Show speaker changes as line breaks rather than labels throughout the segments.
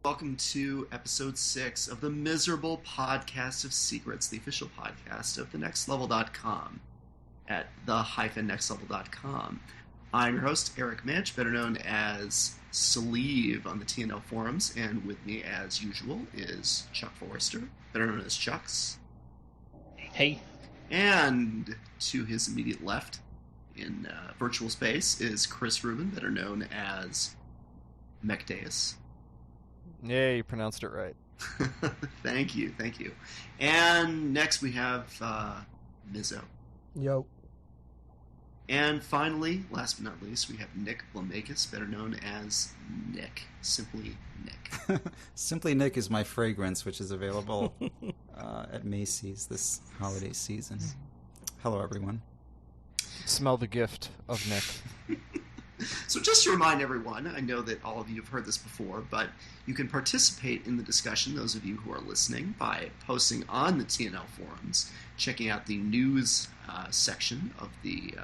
Welcome to episode 6 of the Miserable Podcast of Secrets, the official podcast of thenextlevel.com at the-nextlevel.com. I'm your host, Eric Manch, better known as Sleeve on the TNL forums, and with me, as usual, is Chuck Forrester, better known as Chucks.
Hey.
And to his immediate left in virtual space is Chris Rubin, better known as Mechdeus.
Yeah, you pronounced it right.
Thank you. And next we have Mizzo.
Yo.
And finally, last but not least, we have Nick Blamakis, better known as Nick. Simply Nick.
Simply Nick is my fragrance, which is available at Macy's this holiday season. Hello, everyone.
Smell the gift of Nick.
So just to remind everyone, I know that all of you have heard this before, but you can participate in the discussion, those of you who are listening, by posting on the TNL forums, checking out the news section of the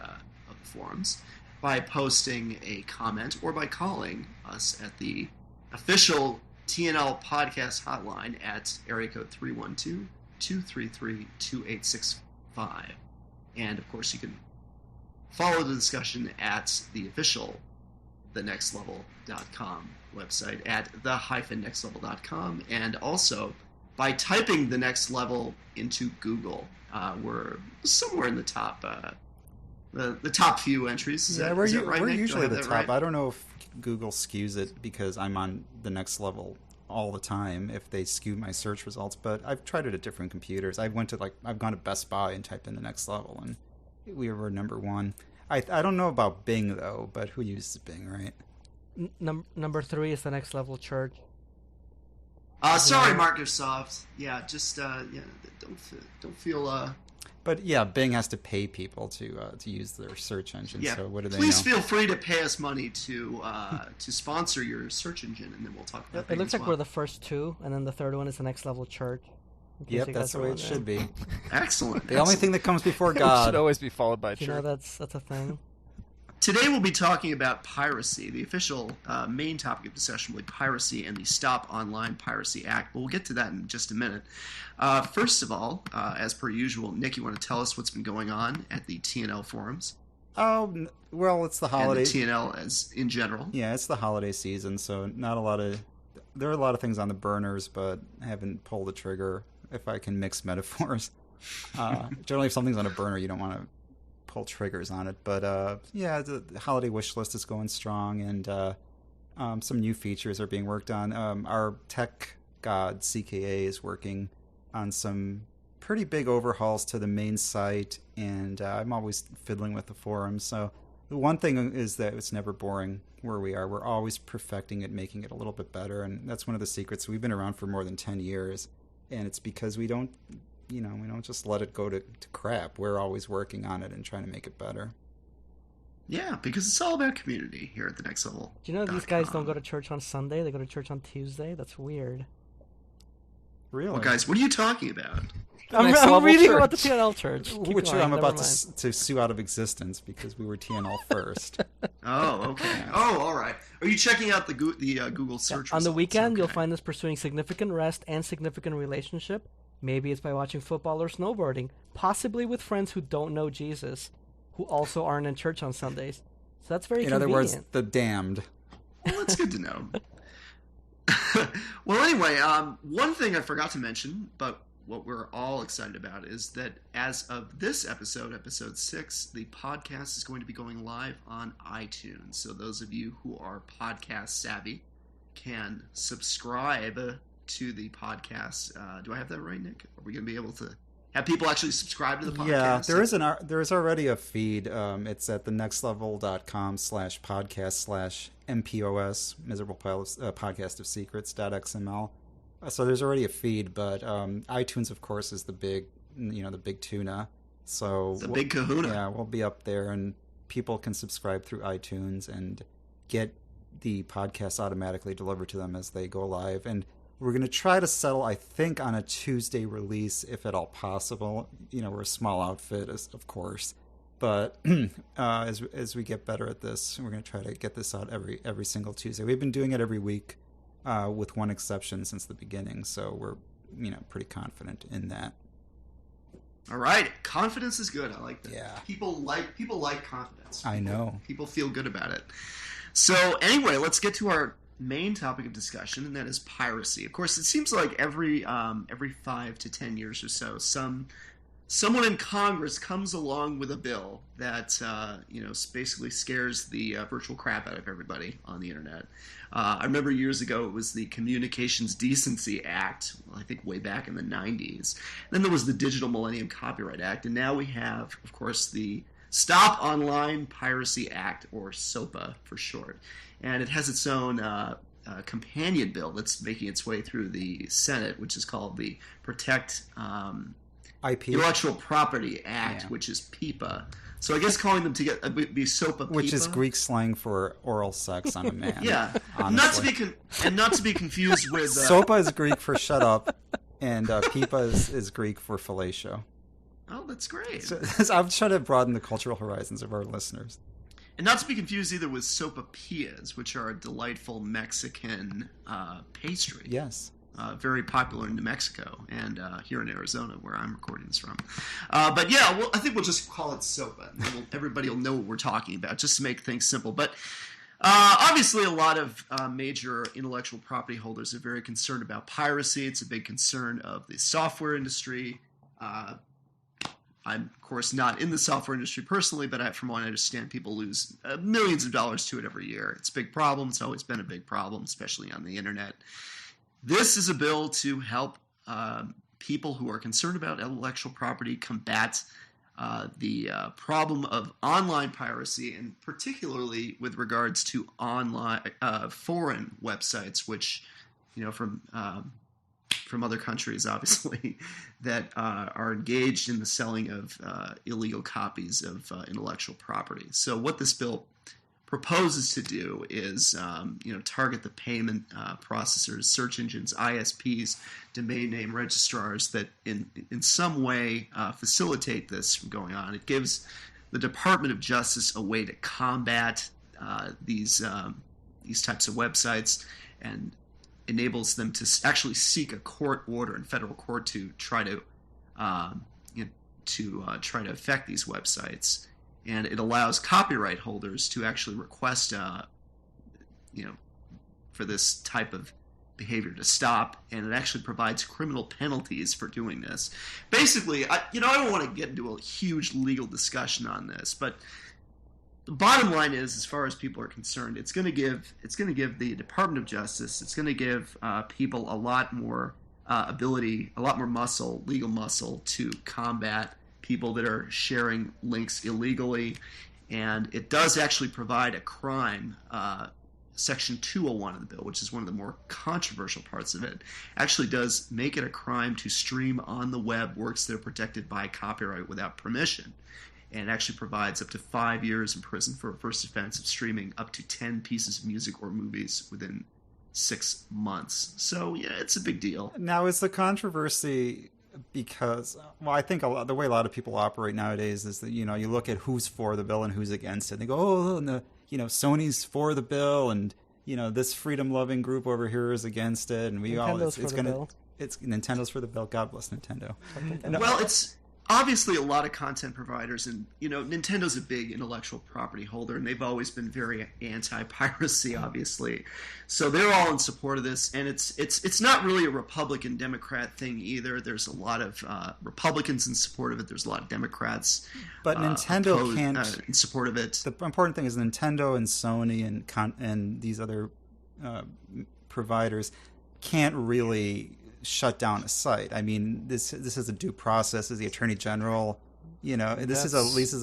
forums, by posting a comment, or by calling us at the official TNL podcast hotline at area code 312-233-2865. And, of course, you can follow the discussion at the official thenextlevel.com website at the-nextlevel.com, and also by typing the next level into Google. We're somewhere in the top the top few entries. Is that right,
we're
Nick?
usually the top.
Right?
I don't know if Google skews it because I'm on the next level all the time, if they skew my search results, but I've tried it at different computers. I've gone to Best Buy and typed in the next level, and we were number one. I don't know about Bing, though, but who uses Bing, right?
Number 3 is the Next Level Church.
Sorry, Microsoft. Yeah, just don't feel.
But yeah, Bing has to pay people to use their search engine.
Yeah,
so what do they
please
know?
feel free to pay us money to sponsor your search engine, and then we'll talk about.
It looks like we're the first two, and then the third one is the Next Level Church.
Yep, that's the way it should be.
Excellent.
The only thing that comes before God
should always be followed by church.
You know, that's a thing.
Today we'll be talking about piracy. The official main topic of the session will be piracy and the Stop Online Piracy Act, but we'll get to that in just a minute. First of all, as per usual, Nick, you want to tell us what's been going on at the TNL forums?
Oh, well, it's the holiday.
And the TNL as in general.
Yeah, it's the holiday season, so not a lot of... There are a lot of things on the burners, but I haven't pulled the trigger, if I can mix metaphors. Generally, if something's on a burner, you don't want to pull triggers on it. But yeah, the holiday wish list is going strong, and some new features are being worked on. Our tech god, CKA, is working on some pretty big overhauls to the main site, and I'm always fiddling with the forums. So the one thing is that it's never boring where we are. We're always perfecting it, making it a little bit better, and that's one of the secrets. We've been around for more than 10 years, and it's because we don't just let it go to crap. We're always working on it and trying to make it better. Yeah,
because it's all about community here at the Next Level.
Do you know these guys don't go to church on Sunday? They go to church on Tuesday? That's weird.
Really?
Well, guys, what are you talking about?
I'm reading about the TNL Church.
Which I'm about to sue out of existence because we were TNL first.
Oh, okay. Oh, all right. Are you checking out the Google search results?
On the weekend, you'll find us pursuing significant rest and significant relationship. Maybe it's by watching football or snowboarding, possibly with friends who don't know Jesus, who also aren't in church on Sundays. So that's very convenient.
In other words, the damned.
Well, that's good to know. Well, anyway, one thing I forgot to mention, but what we're all excited about is that as of this episode 6, the podcast is going to be going live on iTunes. So those of you who are podcast savvy can subscribe to the podcast. Do I have that right, Nick? Are we going to be able to have people actually subscribe to the podcast?
Yeah, there is already a feed. It's at thenextlevel.com/podcast/MPOS, Miserable Podcast of Secrets.xml. So there's already a feed, but iTunes, of course, is the big tuna. So
the big kahuna.
Yeah, we'll be up there, and people can subscribe through iTunes and get the podcast automatically delivered to them as they go live. And we're going to try to settle, I think, on a Tuesday release, if at all possible. We're a small outfit, of course. But as we get better at this, we're going to try to get this out every single Tuesday. We've been doing it every week with one exception since the beginning. So we're pretty confident in that.
All right, confidence is good. I like that.
Yeah.
People like confidence.
I know.
People feel good about it. So anyway, let's get to our main topic of discussion, and that is piracy. Of course, it seems like every 5 to 10 years or so, someone in Congress comes along with a bill that basically scares the virtual crap out of everybody on the internet. I remember years ago it was the Communications Decency Act, I think way back in the 90s. Then there was the Digital Millennium Copyright Act, and now we have, of course, the Stop Online Piracy Act, or SOPA for short. And it has its own companion bill that's making its way through the Senate, which is called the Protect
IP.
Intellectual Property Act, which is PIPA. So I guess calling them together would be SOPA, PIPA.
Which is Greek slang for oral sex on a man.
Yeah.
Honestly.
Not to be confused with...
SOPA is Greek for shut up, and PIPA is Greek for fellatio.
Oh, that's great.
So, I'm trying to broaden the cultural horizons of our listeners.
And not to be confused either with sopapillas, which are a delightful Mexican pastry.
Yes.
Very popular in New Mexico and here in Arizona, where I'm recording this from. But yeah, I think we'll just call it SOPA. And then everybody will know what we're talking about, just to make things simple. But obviously, a lot of major intellectual property holders are very concerned about piracy. It's a big concern of the software industry. I'm, of course, not in the software industry personally, but from what I understand, people lose millions of dollars to it every year. It's a big problem. It's always been a big problem, especially on the internet. This is a bill to help people who are concerned about intellectual property combat the problem of online piracy, and particularly with regards to online foreign websites, which, from other countries, obviously, that are engaged in the selling of illegal copies of intellectual property. So what this bill proposes to do is, target the payment processors, search engines, ISPs, domain name registrars that in some way facilitate this from going on. It gives the Department of Justice a way to combat these types of websites, and enables them to actually seek a court order in federal court to try to try to affect these websites. And it allows copyright holders to actually request, for this type of behavior to stop, and it actually provides criminal penalties for doing this. Basically, I don't want to get into a huge legal discussion on this, but the bottom line is, as far as people are concerned, it's going to give the Department of Justice, it's going to give people a lot more ability, a lot more legal muscle to combat people that are sharing links illegally. And it does actually provide a crime, Section 201 of the bill, which is one of the more controversial parts of it, actually does make it a crime to stream on the web works that are protected by copyright without permission. And actually provides up to 5 years in prison for a first offense of streaming up to 10 pieces of music or movies within 6 months. So, yeah, it's a big deal.
Now, is the controversy because, I think the way a lot of people operate nowadays is that, you look at who's for the bill and who's against it. And they go, oh, and Sony's for the bill, and, this freedom-loving group over here is against it. And it's Nintendo's for the bill. God bless Nintendo.
Well, it's obviously a lot of content providers, and Nintendo's a big intellectual property holder, and they've always been very anti-piracy, obviously. So they're all in support of this, and it's not really a Republican Democrat thing either. There's a lot of Republicans in support of it. There's a lot of Democrats,
but Nintendo can't
in support of it.
The important thing is Nintendo and Sony and these other providers can't really shut down a site. I mean, this is a due process. As the Attorney General, this is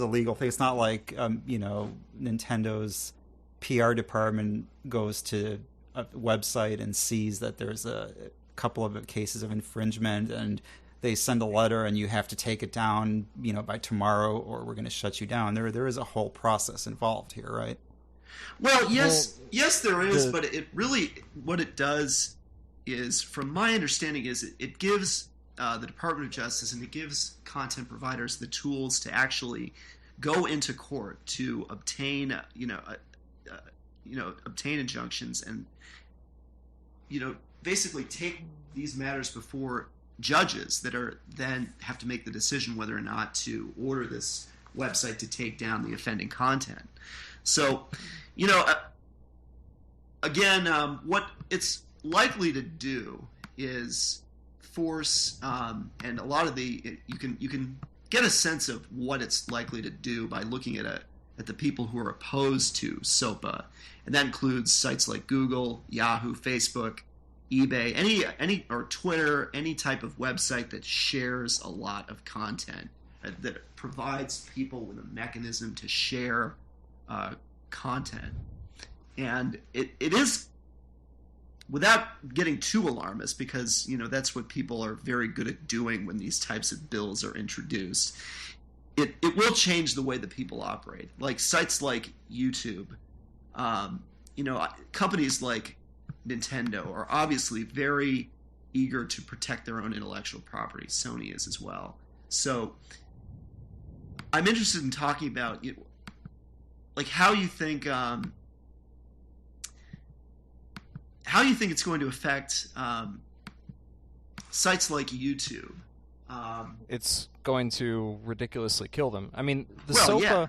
a legal thing. It's not like Nintendo's PR department goes to a website and sees that there's a couple of cases of infringement, and they send a letter and you have to take it down, by tomorrow, or we're going to shut you down. There is a whole process involved here, right?
Well, yes, there is, but it really, what it does is, from my understanding, is it gives the Department of Justice and it gives content providers the tools to actually go into court to obtain obtain injunctions basically take these matters before judges that are then have to make the decision whether or not to order this website to take down the offending content. So, again, what it's likely to do is force, and a lot of you can get a sense of what it's likely to do by looking at the people who are opposed to SOPA, and that includes sites like Google, Yahoo, Facebook, eBay, any or Twitter, any type of website that shares a lot of content, that provides people with a mechanism to share content. And it is, without getting too alarmist, because that's what people are very good at doing when these types of bills are introduced, it will change the way that people operate. Like sites like YouTube, companies like Nintendo are obviously very eager to protect their own intellectual property. Sony is as well. So I'm interested in talking about how you think it's going to affect sites like YouTube.
It's going to ridiculously kill them. I mean,
Yeah.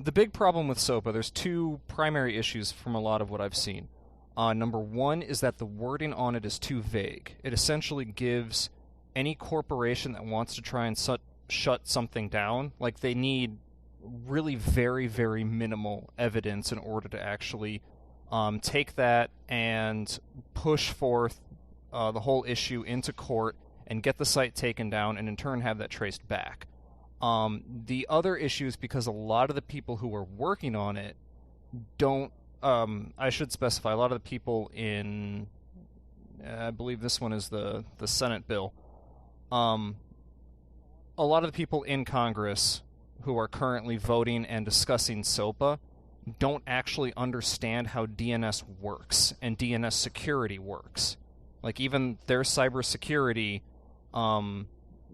The big problem with SOPA, there's two primary issues from a lot of what I've seen. Number one is that the wording on it is too vague. It essentially gives any corporation that wants to try and shut something down, like they need really very, very minimal evidence in order to actually take that and push forth the whole issue into court and get the site taken down and in turn have that traced back. The other issue is because a lot of the people who are working on it don't, I should specify, a lot of the people in, I believe this one is the Senate bill, a lot of the people in Congress who are currently voting and discussing SOPA don't actually understand how DNS works and DNS security works. Like, even their cybersecurity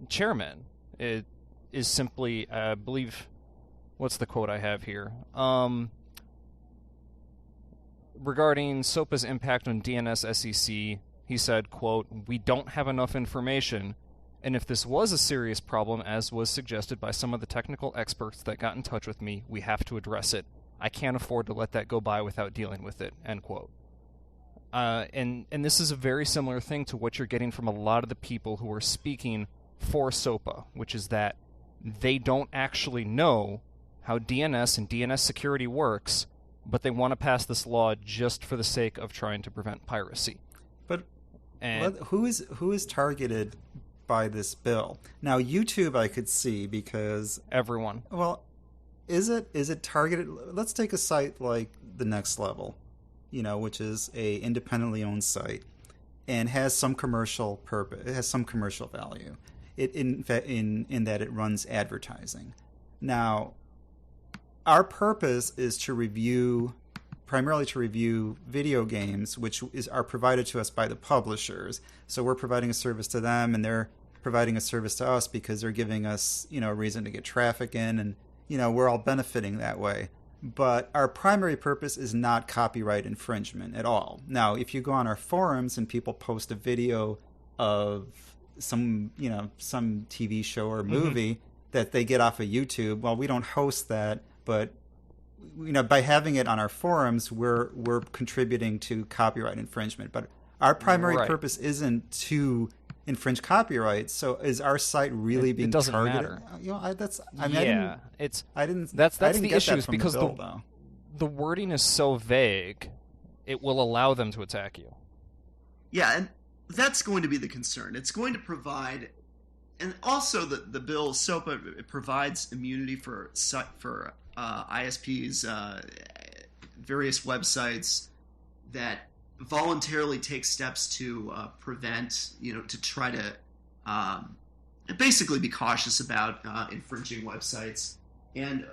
chairman is simply, I believe, what's the quote I have here? Regarding SOPA's impact on DNS SEC, he said, quote, "We don't have enough information, and if this was a serious problem, as was suggested by some of the technical experts that got in touch with me, we have to address it. I can't afford to let that go by without dealing with it," end quote. And this is a very similar thing to what you're getting from a lot of the people who are speaking for SOPA, which is that they don't actually know how DNS and DNS security works, but they want to pass this law just for the sake of trying to prevent piracy.
But who is targeted by this bill? Now, YouTube I could see because
Everyone.
Well, is it targeted? Let's take a site like The Next Level, which is a independently owned site and has some commercial purpose. It has some commercial value. In that it runs advertising. Now, our purpose is primarily to review video games, which are provided to us by the publishers. So we're providing a service to them, and they're providing a service to us because they're giving us, a reason to get traffic in, and we're all benefiting that way. But our primary purpose is not copyright infringement at all. Now, if you go on our forums and people post a video of some TV show or movie that they get off of YouTube, well, we don't host that, but by having it on our forums, we're contributing to copyright infringement. But our primary purpose isn't to infringe copyright. So is our site really being
doesn't
targeted?
matter.
That's
the issue is because the wording is so vague, it will allow them to attack you.
Yeah, and that's going to be the concern. It's going to provide, and also the bill SOPA, it provides immunity for ISPs, various websites that voluntarily take steps to prevent, to try to basically be cautious about infringing websites. And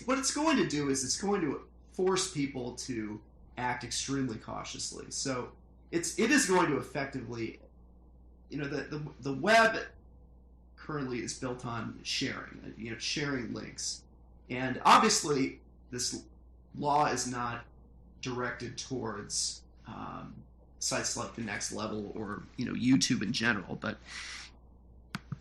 what it's going to do is it's going to force people to act extremely cautiously. So it is going to effectively, the web currently is built on sharing, sharing links. And obviously this law is not directed towards sites like the Next Level or YouTube in general. But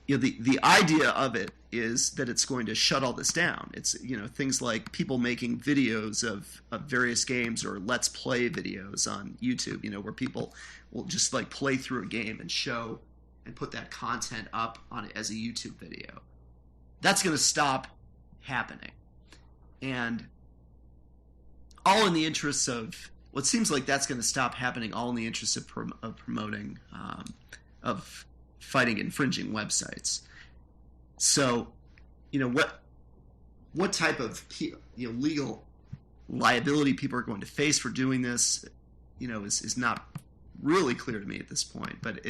the idea of it is that it's going to shut all this down. It's things like people making videos of various games or let's play videos on YouTube, where people will just like play through a game and show and put that content up on it as a YouTube video. That's going to stop happening. And all in the interests of what seems like that's going to stop happening, all in the interest of promoting, of fighting infringing websites. So, what type of legal liability people are going to face for doing this, is not really clear to me at this point. But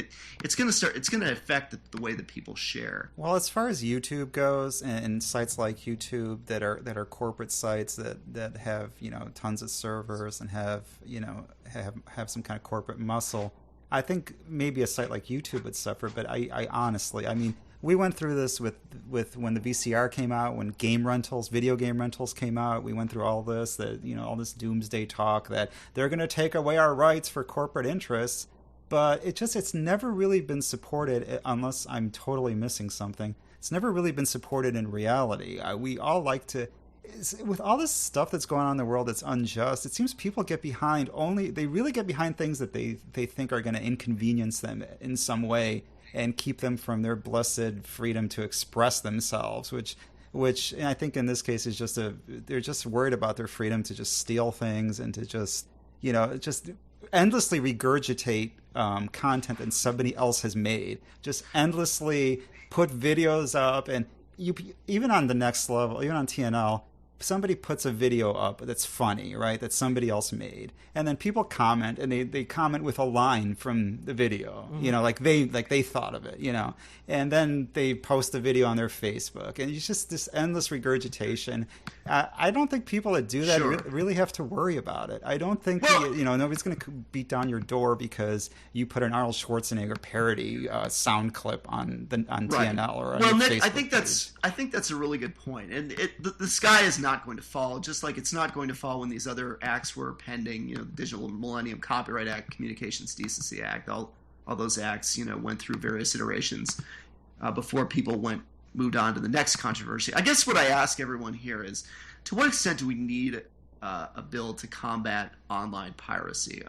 it's going to affect the way that people share.
Well, as far as YouTube goes, and sites like YouTube that are corporate sites that have tons of servers and have some kind of corporate muscle, I think maybe a site like YouTube would suffer. But I honestly, we went through this with when the VCR came out, when video game rentals came out. We went through all this, all this doomsday talk that they're going to take away our rights for corporate interests. But it's never really been supported, unless I'm totally missing something. It's never really been supported in reality. We all like to, with all this stuff that's going on in the world that's unjust, it seems people they really get behind things that they think are going to inconvenience them in some way and keep them from their blessed freedom to express themselves, which I think in this case is they're just worried about their freedom to just steal things and to just endlessly regurgitate content that somebody else has made, just endlessly put videos up. And even on the Next Level, even on TNL, somebody puts a video up that's funny, right, that somebody else made, and then people comment, and they comment with a line from the video, like they thought of it, and then they post the video on their Facebook, and it's just this endless regurgitation. I don't think people that do that really have to worry about it. I don't think nobody's going to beat down your door because you put an Arnold Schwarzenegger parody sound clip on TNL or on your
Nick,
Facebook
I think that's a really good point, and the sky is not going to fall, just like it's not going to fall when these other acts were pending, the Digital Millennium Copyright Act, Communications Decency Act, all those acts, went through various iterations before people moved on to the next controversy. I guess what I ask everyone here is, to what extent do we need a bill to combat online piracy?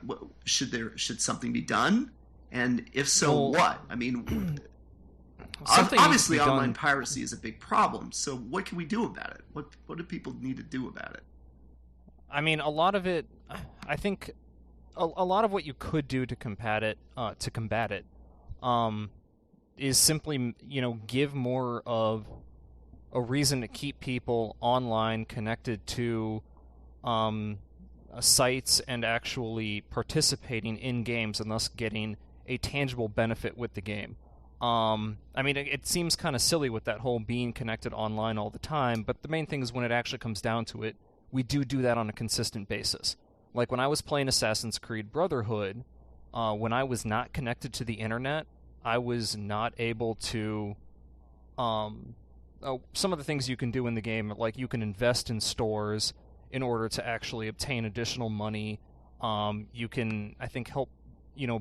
Should something be done? And if so, what? Obviously, online piracy is a big problem. So, what can we do about it? What do people need to do about it?
A lot of it, I think, a lot of what you could do to combat it, is simply, give more of a reason to keep people online, connected to sites, and actually participating in games, and thus getting a tangible benefit with the game. It seems kind of silly with that whole being connected online all the time, but the main thing is when it actually comes down to it, we do that on a consistent basis. Like when I was playing Assassin's Creed Brotherhood, when I was not connected to the internet, I was not able to... some of the things you can do in the game, like you can invest in stores in order to actually obtain additional money. You can, I think, help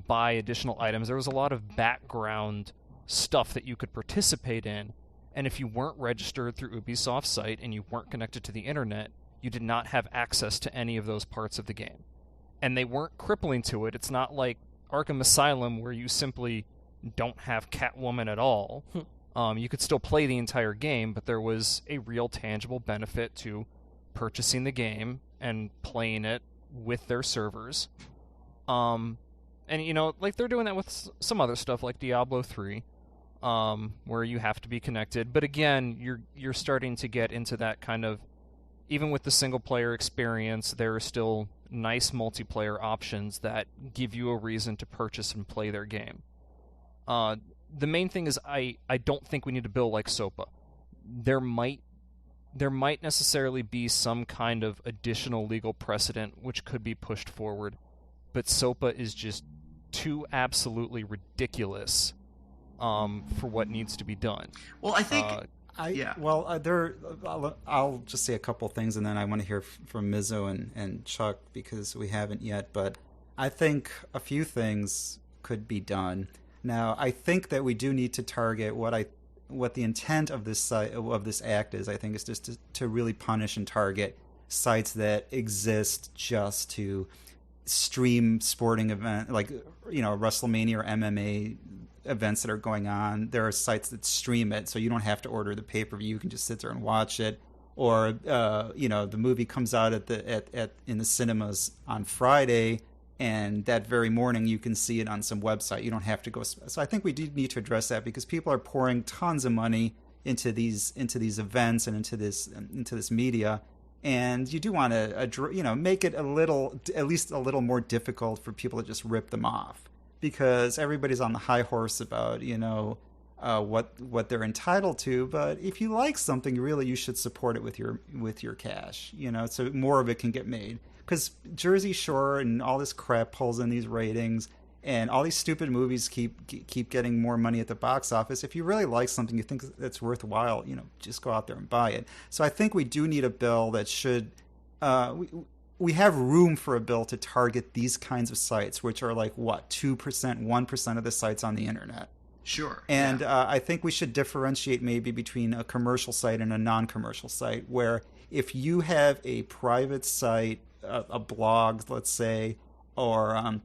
buy additional items. There was a lot of background stuff that you could participate in, and if you weren't registered through Ubisoft's site and you weren't connected to the internet, you did not have access to any of those parts of the game. And they weren't crippling to it. It's not like Arkham Asylum where you simply don't have Catwoman at all. You could still play the entire game, but there was a real tangible benefit to purchasing the game and playing it with their servers. And they're doing that with some other stuff like Diablo 3, where you have to be connected. But again, you're starting to get into that kind of, even with the single player experience, there are still nice multiplayer options that give you a reason to purchase and play their game. The main thing is I don't think we need a bill like SOPA. There might necessarily be some kind of additional legal precedent which could be pushed forward, but SOPA is just too absolutely ridiculous for what needs to be done.
Well, I think...
I'll just say a couple things, and then I want to hear from Mizzo and Chuck, because we haven't yet. But I think a few things could be done. Now, I think that we do need to target what the intent of this act is. I think is just to really punish and target sites that exist just to stream sporting event, like WrestleMania or MMA events that are going on. There are sites that stream it, so you don't have to order the pay-per-view. You can just sit there and watch it. Or the movie comes out in the cinemas on Friday, and that very morning you can see it on some website. You don't have to go. So I think we do need to address that, because people are pouring tons of money into these events and into this media. And you do want to, make it at least a little more difficult for people to just rip them off, because everybody's on the high horse about, what they're entitled to. But if you like something, really, you should support it with your cash, so more of it can get made. Because Jersey Shore and all this crap pulls in these ratings, and all these stupid movies keep getting more money at the box office. If you really like something, you think that's worthwhile, just go out there and buy it. So I think we do need a bill that should. We have room for a bill to target these kinds of sites, which are like 2%, 1% of the sites on the internet.
Sure.
And I think we should differentiate maybe between a commercial site and a non-commercial site, where if you have a private site, a blog, let's say, or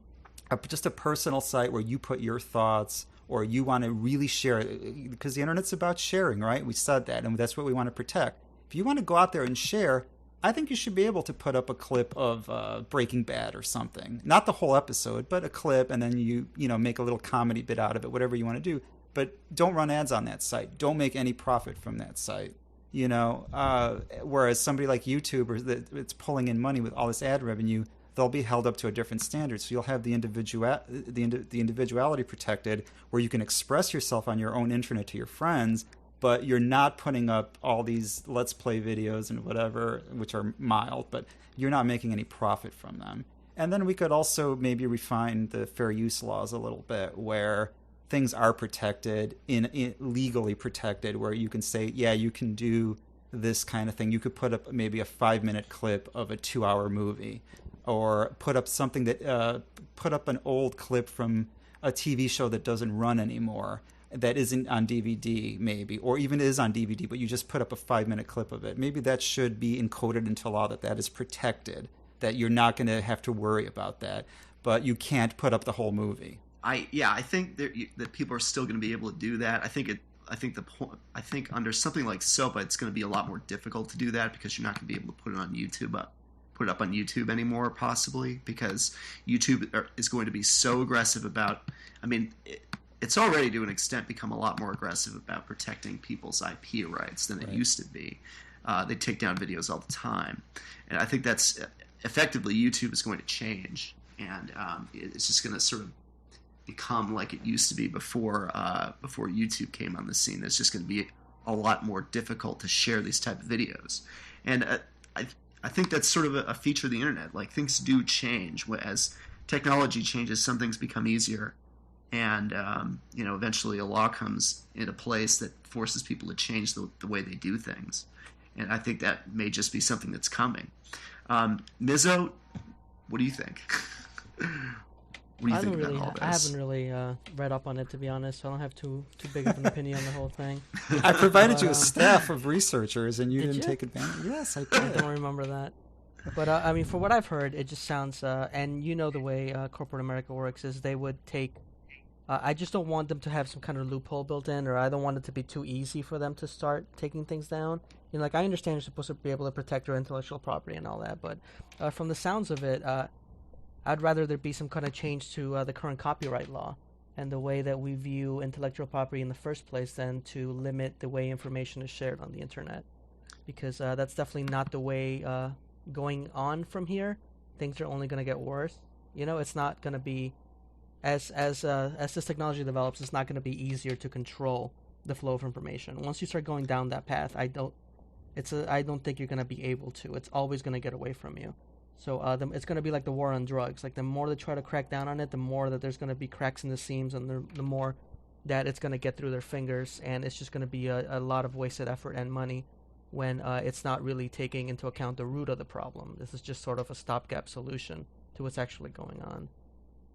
just a personal site where you put your thoughts, or you want to really share it, because the internet's about sharing, right? We said that, and that's what we want to protect. If you want to go out there and share, I think you should be able to put up a clip of Breaking Bad or something. Not the whole episode, but a clip, and then you make a little comedy bit out of it, whatever you want to do. But don't run ads on that site. Don't make any profit from that site. Whereas somebody like YouTube, that's pulling in money with all this ad revenue, they'll be held up to a different standard. So you'll have the individuality protected, where you can express yourself on your own internet to your friends, but you're not putting up all these Let's Play videos and whatever, which are mild, but you're not making any profit from them. And then we could also maybe refine the fair use laws a little bit, where things are protected, in legally protected, where you can say, yeah, you can do this kind of thing. You could put up maybe a 5-minute clip of a 2-hour movie, or put up something that put up an old clip from a TV show that doesn't run anymore, that isn't on DVD maybe, or even is on DVD, but you just put up a 5-minute clip of it. Maybe that should be encoded into law, that is protected, that you're not going to have to worry about that, but you can't put up the whole movie.
I think that people are still going to be able to do that. I think under something like SOPA, it's going to be a lot more difficult to do that, because you're not going to be able to put it up on YouTube anymore, possibly, because YouTube is going to be so aggressive about. I mean, it's already to an extent become a lot more aggressive about protecting people's IP rights than it used to be. They take down videos all the time, and I think that's effectively YouTube is going to change, and it's just going to sort of become like it used to be before YouTube came on the scene. It's just going to be a lot more difficult to share these type of videos, and I think that's sort of a feature of the internet. Like, things do change as technology changes. Some things become easier, and eventually a law comes into place that forces people to change the way they do things. And I think that may just be something that's coming. Mizzo, what do you think? What do you think about all this?
I haven't really read up on it, to be honest, so I don't have too big of an opinion on the whole thing.
I provided you a staff of researchers, and you didn't take advantage. Yes, I did.
I don't remember that. But, I mean, for what I've heard, it just sounds, and the way corporate America works is they would take, I just don't want them to have some kind of loophole built in, or I don't want it to be too easy for them to start taking things down. Like, I understand you're supposed to be able to protect your intellectual property and all that, but from the sounds of it, I'd rather there be some kind of change to the current copyright law and the way that we view intellectual property in the first place than to limit the way information is shared on the internet. Because that's definitely not the way going on from here. Things are only going to get worse. It's not going to be, as this technology develops, it's not going to be easier to control the flow of information. Once you start going down that path, I don't think you're going to be able to. It's always going to get away from you. So it's going to be like the war on drugs. Like, the more they try to crack down on it, the more that there's going to be cracks in the seams, and the more that it's going to get through their fingers, and it's just going to be a lot of wasted effort and money when it's not really taking into account the root of the problem. This is just sort of a stopgap solution to what's actually going on.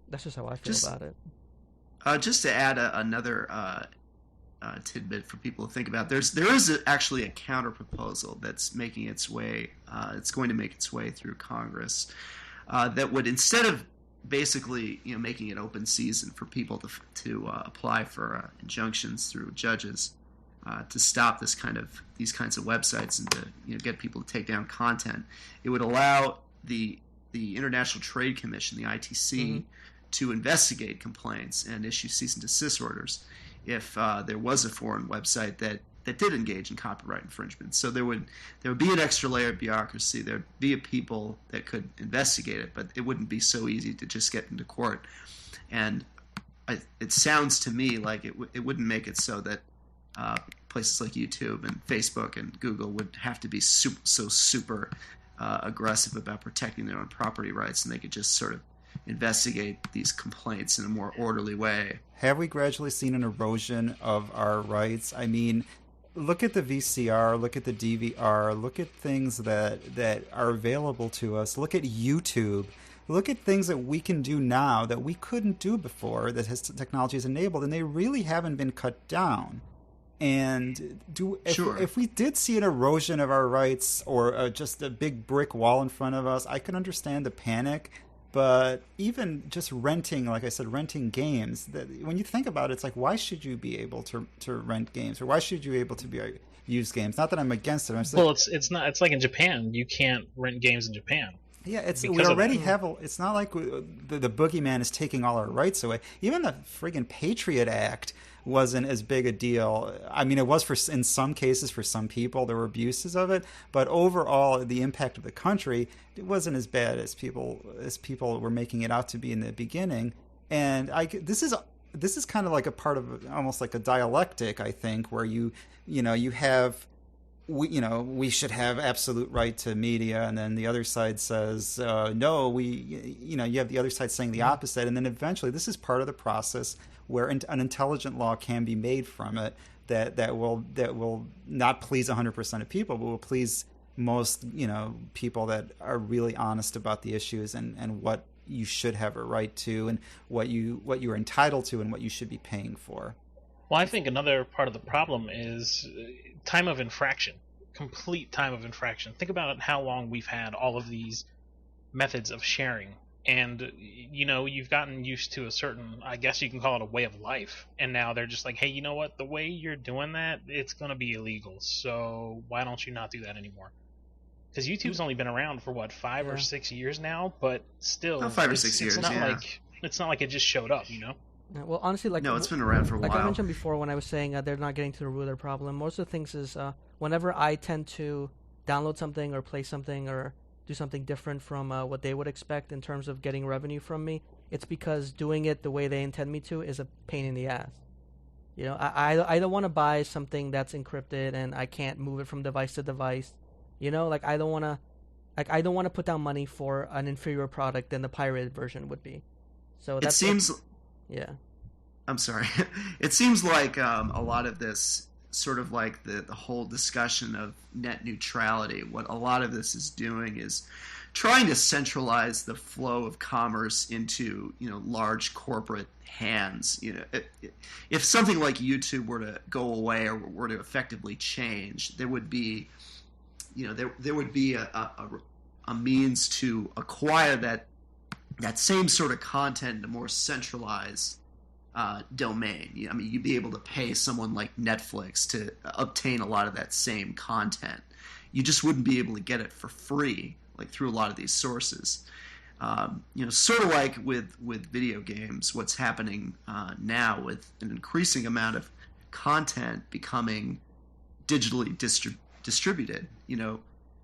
That's just how I feel about it.
Just to add another tidbit for people to think about, there is actually a counter proposal that's making its way. It's going to make its way through Congress that would, instead of basically making it open season for people to apply for injunctions through judges to stop these kinds of websites and to get people to take down content, it would allow the International Trade Commission, the ITC, to investigate complaints and issue cease and desist orders if there was a foreign website that did engage in copyright infringement. So there would be an extra layer of bureaucracy. There'd be a people that could investigate it, but it wouldn't be so easy to just get into court. And it sounds to me like it wouldn't make it so that places like YouTube and Facebook and Google would have to be super aggressive about protecting their own property rights, and they could just sort of investigate these complaints in a more orderly way.
Have we gradually seen an erosion of our rights? I mean, look at the VCR, look at the DVR, look at things that are available to us. Look at YouTube. Look at things that we can do now that we couldn't do before, that technology has enabled, and they really haven't been cut down. And if we did see an erosion of our rights or just a big brick wall in front of us, I can understand the panic. But even just renting, like I said, renting games, when you think about it, it's like, why should you be able to rent games, or why should you be able to use games? Not that I'm against it.
It's not. It's like in Japan, you can't rent games in Japan.
Yeah, we already have. It's not like the boogeyman is taking all our rights away. Even the friggin' Patriot Act wasn't as big a deal. I mean, it was in some cases for some people. There were abuses of it, but overall, the impact of the country, it wasn't as bad as people were making it out to be in the beginning. And this is kind of like a part of almost like a dialectic, I think, where you have. We should have absolute right to media, and then the other side says no. You have the other side saying the opposite, and then eventually this is part of the process where an intelligent law can be made from it that will not please 100% of people, but will please most people that are really honest about the issues and what you should have a right to, and what you're entitled to, and what you should be paying for.
Well, I think another part of the problem is time of infraction, complete time of infraction. Think about how long we've had all of these methods of sharing, and you've gotten used to a certain, I guess you can call it a way of life, and now they're just like, hey, you know what, the way you're doing that, it's going to be illegal, so why don't you not do that anymore? Because YouTube's only been around for 5 or 6 years now, but still,
5 or 6 years.
It's not like it just showed up,
Well, honestly,
it's been around for a while.
Like I mentioned before, when I was saying they're not getting to the root of their problem, most of the things is whenever I tend to download something or play something or do something different from what they would expect in terms of getting revenue from me, it's because doing it the way they intend me to is a pain in the ass. I don't want to buy something that's encrypted and I can't move it from device to device. I don't want to put down money for an inferior product than the pirated version would be. So that seems. Yeah.
I'm sorry. It seems like a lot of this, sort of like the whole discussion of net neutrality, what a lot of this is doing is trying to centralize the flow of commerce into large corporate hands. If something like YouTube were to go away or were to effectively change, there would be there would be a means to acquire that same sort of content in a more centralized domain. You'd be able to pay someone like Netflix to obtain a lot of that same content. You just wouldn't be able to get it for free, like through a lot of these sources. Sort of like with video games, what's happening now with an increasing amount of content becoming digitally distributed.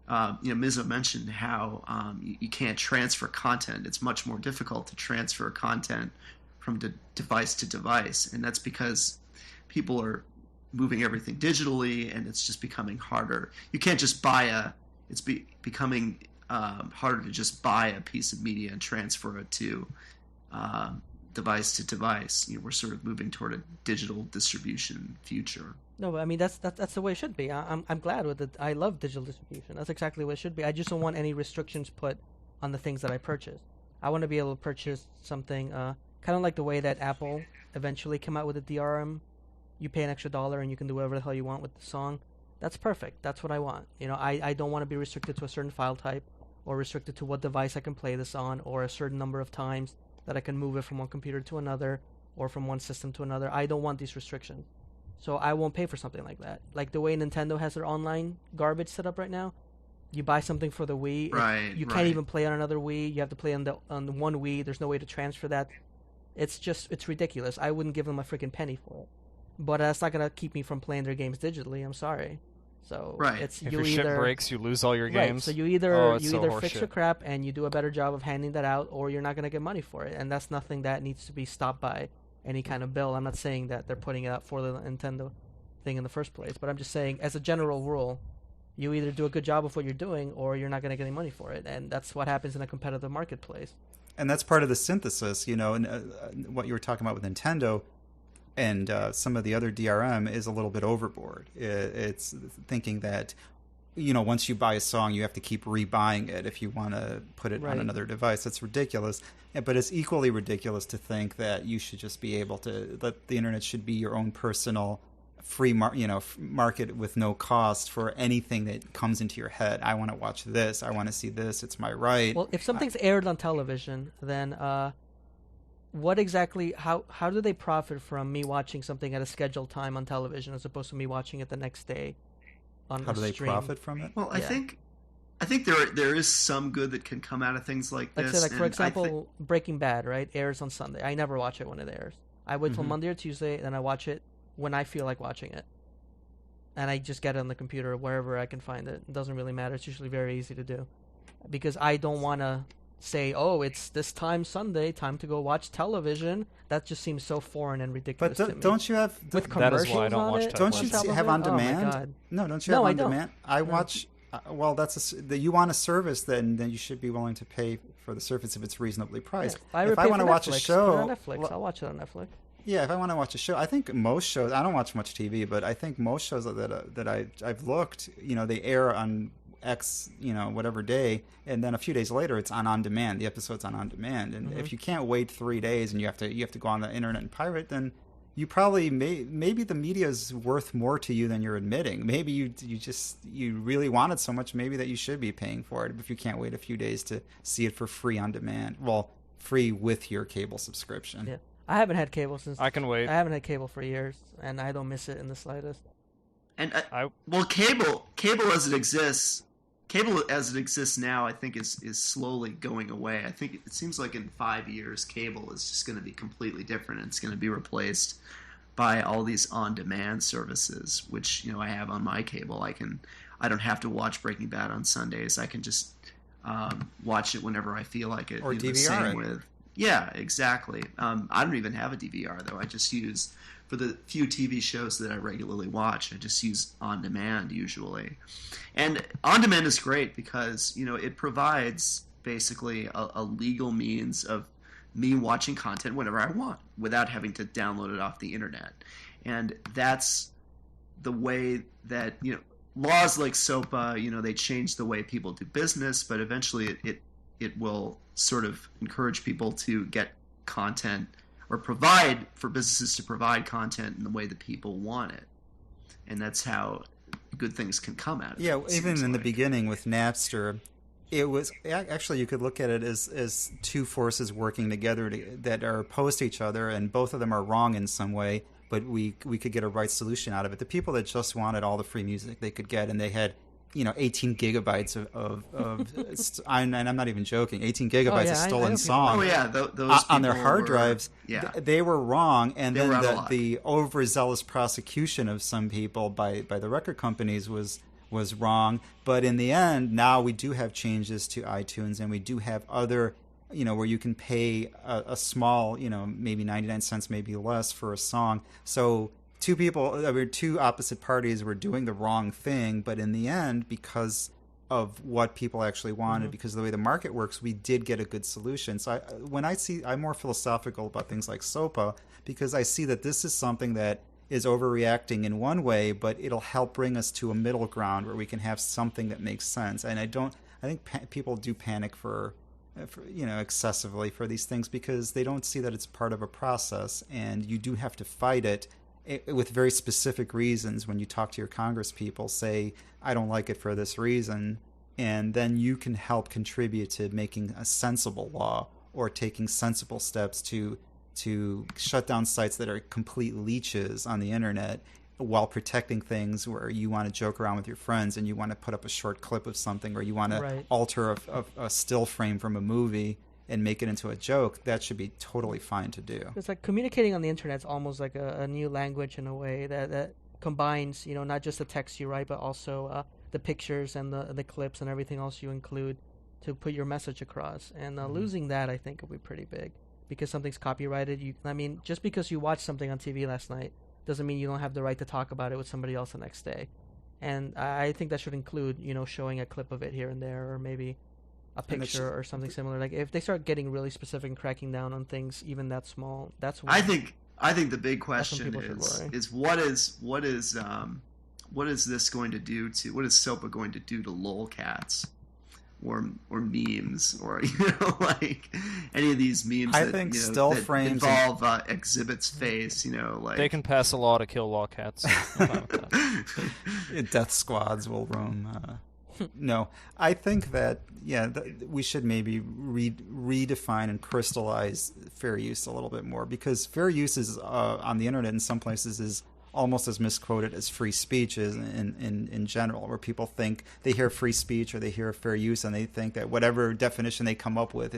Mizzo mentioned how you can't transfer content. It's much more difficult to transfer content from device to device, and that's because people are moving everything digitally, and it's just becoming harder. You can't just buy it's becoming harder to just buy a piece of media and transfer it to device to device. We're sort of moving toward a digital distribution future.
No, but I mean that's the way it should be. I'm glad with it. I love digital distribution. That's exactly what it should be. I just don't want any restrictions put on the things that I purchase. I want to be able to purchase something, kind of like the way that Apple eventually came out with a DRM. You pay an extra $1 and you can do whatever the hell you want with the song. That's perfect. That's what I want. I don't want to be restricted to a certain file type or restricted to what device I can play this on or a certain number of times that I can move it from one computer to another or from one system to another. I don't want these restrictions. So I won't pay for something like that. Like the way Nintendo has their online garbage set up right now. You buy something for the Wii.
Right.
You can't even play on another Wii. You have to play on the one Wii. There's no way to transfer that. It's ridiculous. I wouldn't give them a freaking penny for it. But that's not going to keep me from playing their games digitally. I'm sorry. So
right.
If your shit breaks, you lose all your games.
So you either fix your crap and you do a better job of handing that out, or you're not going to get money for it. And that's nothing that needs to be stopped by any kind of bill. I'm not saying that they're putting it out for the Nintendo thing in the first place, but I'm just saying, as a general rule, you either do a good job of what you're doing, or you're not going to get any money for it. And that's what happens in a competitive marketplace.
And that's part of the synthesis, and what you were talking about with Nintendo and some of the other DRM is a little bit overboard. It's thinking that, once you buy a song, you have to keep rebuying it if you want to put it on another device. That's ridiculous. But it's equally ridiculous to think that you should just be able to, that the internet should be your own personal free market with no cost for anything that comes into your head. I want to watch this. I want to see this. It's my right.
Well, if something's aired on television, then what exactly? How do they profit from me watching something at a scheduled time on television as opposed to me watching it the next day on
How do they
stream?
profit from it?
Well, I think there is some good that can come out of things like this.
Let's say, for example, Breaking Bad, right, airs on Sunday. I never watch it when it airs. I wait till Monday or Tuesday, then I watch it when I feel like watching it. And I just get it on the computer wherever I can find it. It doesn't really matter. It's usually very easy to do. Because I don't want to say, oh, it's this time Sunday, time to go watch television. That just seems so foreign and ridiculous to me.
Don't you have...
With commercials
that is why I don't
on
watch
it?
television.
Don't you have on demand?
Oh my God.
No, don't you have on demand?
I don't.
Watch... well, you want a service, then you should be willing to pay for the service if it's reasonably priced.
Yeah.
If I want to watch a show...
On Netflix. I'll watch it on Netflix.
Yeah, if I want to watch a show, I think most shows. I don't watch much TV, but I think most shows that I've looked, they air on X, whatever day, and then a few days later it's on demand. The episode's on demand, and if you can't wait 3 days and you have to go on the internet and pirate, then you probably maybe the media is worth more to you than you're admitting. Maybe you really want it so much, maybe that you should be paying for it if you can't wait a few days to see it for free on demand. Well, free with your cable subscription.
Yeah. I haven't had cable since...
I can wait.
I haven't had cable for years, and I don't miss it in the slightest.
And cable as it exists now, I think is slowly going away. I think it seems like in 5 years, cable is just going to be completely different. It's going to be replaced by all these on-demand services, which I have on my cable. I don't have to watch Breaking Bad on Sundays. I can just watch it whenever I feel like it.
Or DVR it.
Yeah, exactly. I don't even have a DVR, though. I just use, for the few TV shows that I regularly watch, I just use on demand usually. And on demand is great because, it provides basically a legal means of me watching content whenever I want without having to download it off the internet. And that's the way that, laws like SOPA, they change the way people do business, but eventually it will sort of encourage people to get content or provide for businesses to provide content in the way that people want it. And that's how good things can come out of it.
Yeah, even in the beginning with Napster, it was actually, you could look at it as two forces working together that are opposed to each other, and both of them are wrong in some way, but we could get a right solution out of it. The people that just wanted all the free music they could get, and they had 18 gigabytes of and I'm not even joking, 18 gigabytes of stolen songs.
Oh yeah, those
on their hard drives.
Yeah,
they were wrong, and then the overzealous prosecution of some people by the record companies was wrong. But in the end, now we do have changes to iTunes, and we do have other, where you can pay a small, maybe 99 cents, maybe less for a song. So two opposite parties were doing the wrong thing, but in the end, because of what people actually wanted, because of the way the market works, we did get a good solution. So I'm more philosophical about things like SOPA, because I see that this is something that is overreacting in one way, but it'll help bring us to a middle ground where we can have something that makes sense. And I think people do panic for excessively for these things because they don't see that it's part of a process, and you do have to fight it with very specific reasons. When you talk to your Congress people, say, I don't like it for this reason, and then you can help contribute to making a sensible law or taking sensible steps to shut down sites that are complete leeches on the internet while protecting things where you want to joke around with your friends and you want to put up a short clip of something, or you want to alter a still frame from a movie and make it into a joke. That should be totally fine to do.
It's like communicating on the internet is almost like a new language in a way that combines, not just the text you write, but also the pictures and the clips and everything else you include to put your message across. And losing that, I think, will be pretty big. Because something's copyrighted, just because you watched something on TV last night doesn't mean you don't have the right to talk about it with somebody else the next day. And I think that should include, showing a clip of it here and there, or maybe a picture or something similar. Like if they start getting really specific and cracking down on things even that small, that's when
I think the big question is what is this going to do to, what is SOPA going to do to lolcats? Or memes, or like any of these memes
still
that
frames
involve Exhibit's face, like
they can pass a law to kill lolcats.
Death squads will roam. No, I think that we should maybe redefine and crystallize fair use a little bit more, because fair use is on the internet in some places is almost as misquoted as free speech is in general, where people think they hear free speech or they hear fair use and they think that whatever definition they come up with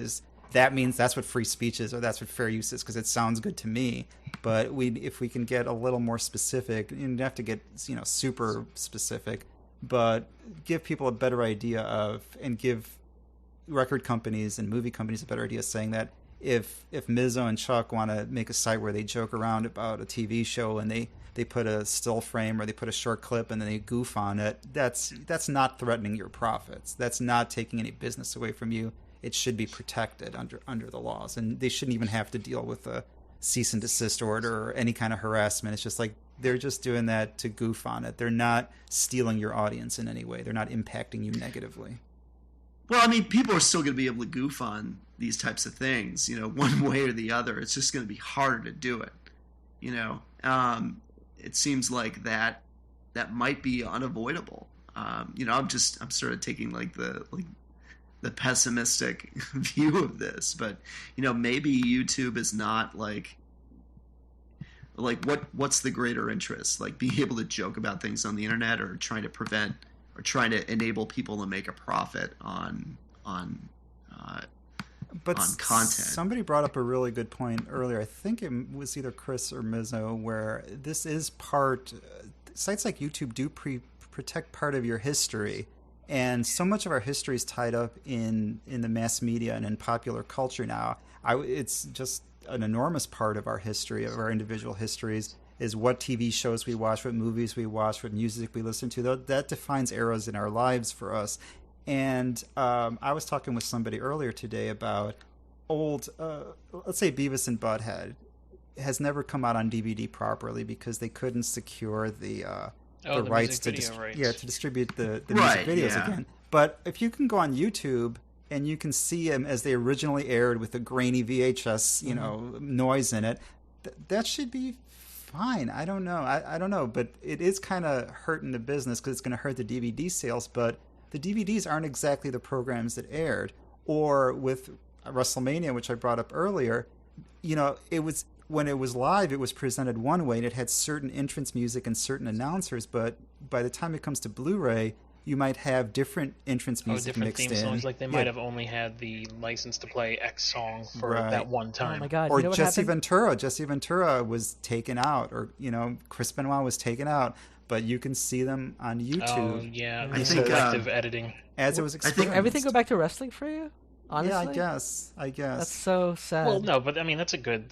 that means that's what free speech is or that's what fair use is because it sounds good to me. But if we can get a little more specific, you don't have to get super specific, but give people a better idea of, and give record companies and movie companies a better idea, saying that if Mizzo and Chuck want to make a site where they joke around about a TV show and they put a still frame or they put a short clip and then they goof on it, that's not threatening your profits. That's not taking any business away from you. It should be protected under the laws, and they shouldn't even have to deal with a cease and desist order or any kind of harassment. It's just like they're just doing that to goof on it. They're not stealing your audience in any way. They're not impacting you negatively.
Well, I mean, people are still going to be able to goof on these types of things, one way or the other. It's just going to be harder to do it, It seems like that might be unavoidable. I'm sort of taking the pessimistic view of this, but maybe YouTube is not like what's the greater interest, like being able to joke about things on the internet, or trying to prevent or trying to enable people to make a profit on content.
Somebody brought up a really good point earlier. I think it was either Chris or Mizzo, where this is sites like YouTube do protect part of your history, and so much of our history is tied up in the mass media and in popular culture now. It's just an enormous part of our history, of our individual histories, is what TV shows we watch, what movies we watch, what music we listen to. That defines eras in our lives for us. And I was talking with somebody earlier today about old, let's say Beavis and Butthead has never come out on DVD properly because they couldn't secure the rights to distribute the music videos again. But if you can go on YouTube and you can see them as they originally aired with a grainy VHS, noise in it, that should be fine. I don't know. I don't know, but it is kind of hurting the business because it's going to hurt the DVD sales. But the DVDs aren't exactly the programs that aired. Or with WrestleMania, which I brought up earlier, it was, when it was live, it was presented one way and it had certain entrance music and certain announcers. But by the time it comes to Blu-ray, you might have different entrance music
different
mixed
theme
in.
songs, like they might have only had the license to play X song for that one time.
Oh my God!
Or Jesse Ventura. Jesse Ventura was taken out, or Chris Benoit was taken out, but you can see them on YouTube.
Oh yeah,
I think
selective editing.
As it was experienced.
Everything go back to wrestling for you? Honestly?
Yeah, I guess.
That's so sad.
Well, no, but I mean that's a good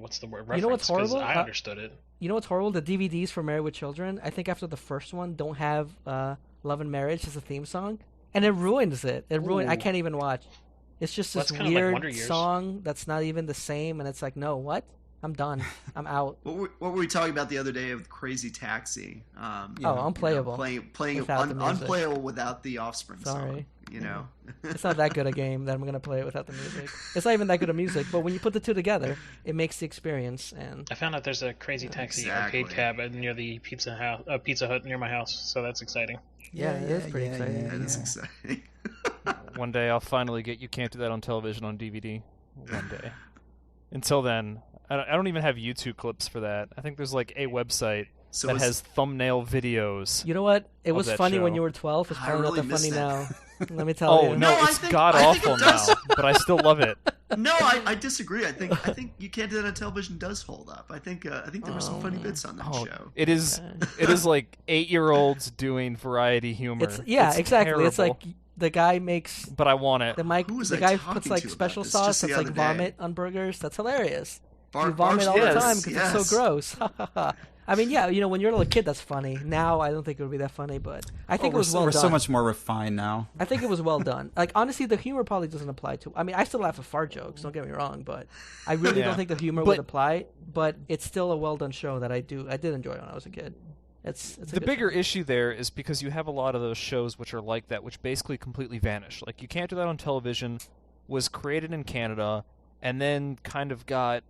what's the word? Reference,
you know what's horrible?
I understood it.
You know what's horrible? The DVDs for Married with Children, I think after the first one, don't have Love and Marriage as a theme song, and it ruins it. I can't even watch. It's just this weird song that's not even the same, and it's like, no, what? I'm done. I'm out.
What were we talking about the other day with Crazy Taxi?
Unplayable.
Playing unplayable without the Offspring
Sorry.
song. You know,
It's not that good a game that I'm gonna play it without the music. It's not even that good of music, but when you put the two together, it makes the experience. And
I found out there's a Crazy Taxi arcade cab near the Pizza Hut near my house, so that's exciting.
yeah, it is pretty exciting.
that is exciting.
One day I'll finally get You Can't Do That on Television on DVD. One day. Until then, I don't even have YouTube clips for that. I think there's like a website that has thumbnail videos.
You know what? It was funny when
show.
you were 12. It's probably not that funny now. Let me tell you.
Oh, no, it's
I
god
think
awful
it does.
now, but I still love it.
No, I disagree. I think You Can't Do That on Television does hold up. I think there were some funny bits on that show.
It is like 8-year-olds doing variety humor.
It's
exactly.
Terrible. It's like the guy makes
but I want it.
the guy puts like special sauce that's like vomit on burgers. That's hilarious. You vomit all the time because it's so gross. I mean, yeah, when you're a little kid, that's funny. Now, I don't think it would be that funny, but I think it was well done.
We're so much more refined now.
I think it was well done. Like, honestly, the humor probably doesn't apply to... I mean, I still laugh at fart jokes, don't get me wrong, but I really don't think the humor would apply, but it's still a well-done show that I did enjoy when I was a kid. It's the
bigger issue there is because you have a lot of those shows which are like that, which basically completely vanish. Like, You Can't Do That on Television was created in Canada, and then kind of got...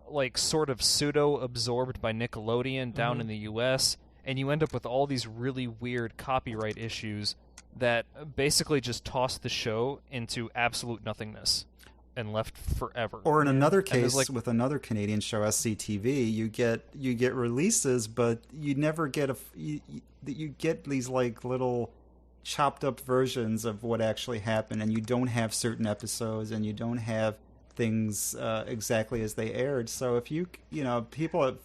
like sort of pseudo-absorbed by Nickelodeon down in the US, and you end up with all these really weird copyright issues that basically just toss the show into absolute nothingness and left forever.
Or in another case, with another Canadian show, SCTV, you get releases, but you never get you get these like little chopped up versions of what actually happened, and you don't have certain episodes, and you don't have things exactly as they aired. So if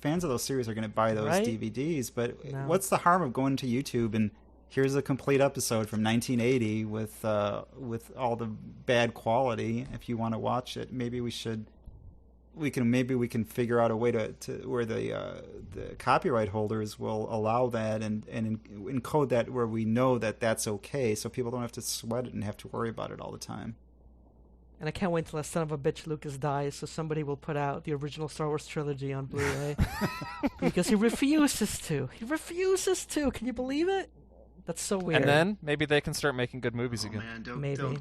fans of those series are going to buy those DVDs, but what's the harm of going to YouTube and here's a complete episode from 1980 with all the bad quality? If you want to watch it, maybe we can figure out a way to where the copyright holders will allow that and encode that where we know that that's okay, so people don't have to sweat it and have to worry about it all the time.
And I can't wait till that son of a bitch Lucas dies, so somebody will put out the original Star Wars trilogy on Blu-ray. Because he refuses to. He refuses to. Can you believe it? That's so weird.
And then maybe they can start making good movies again.
Man, don't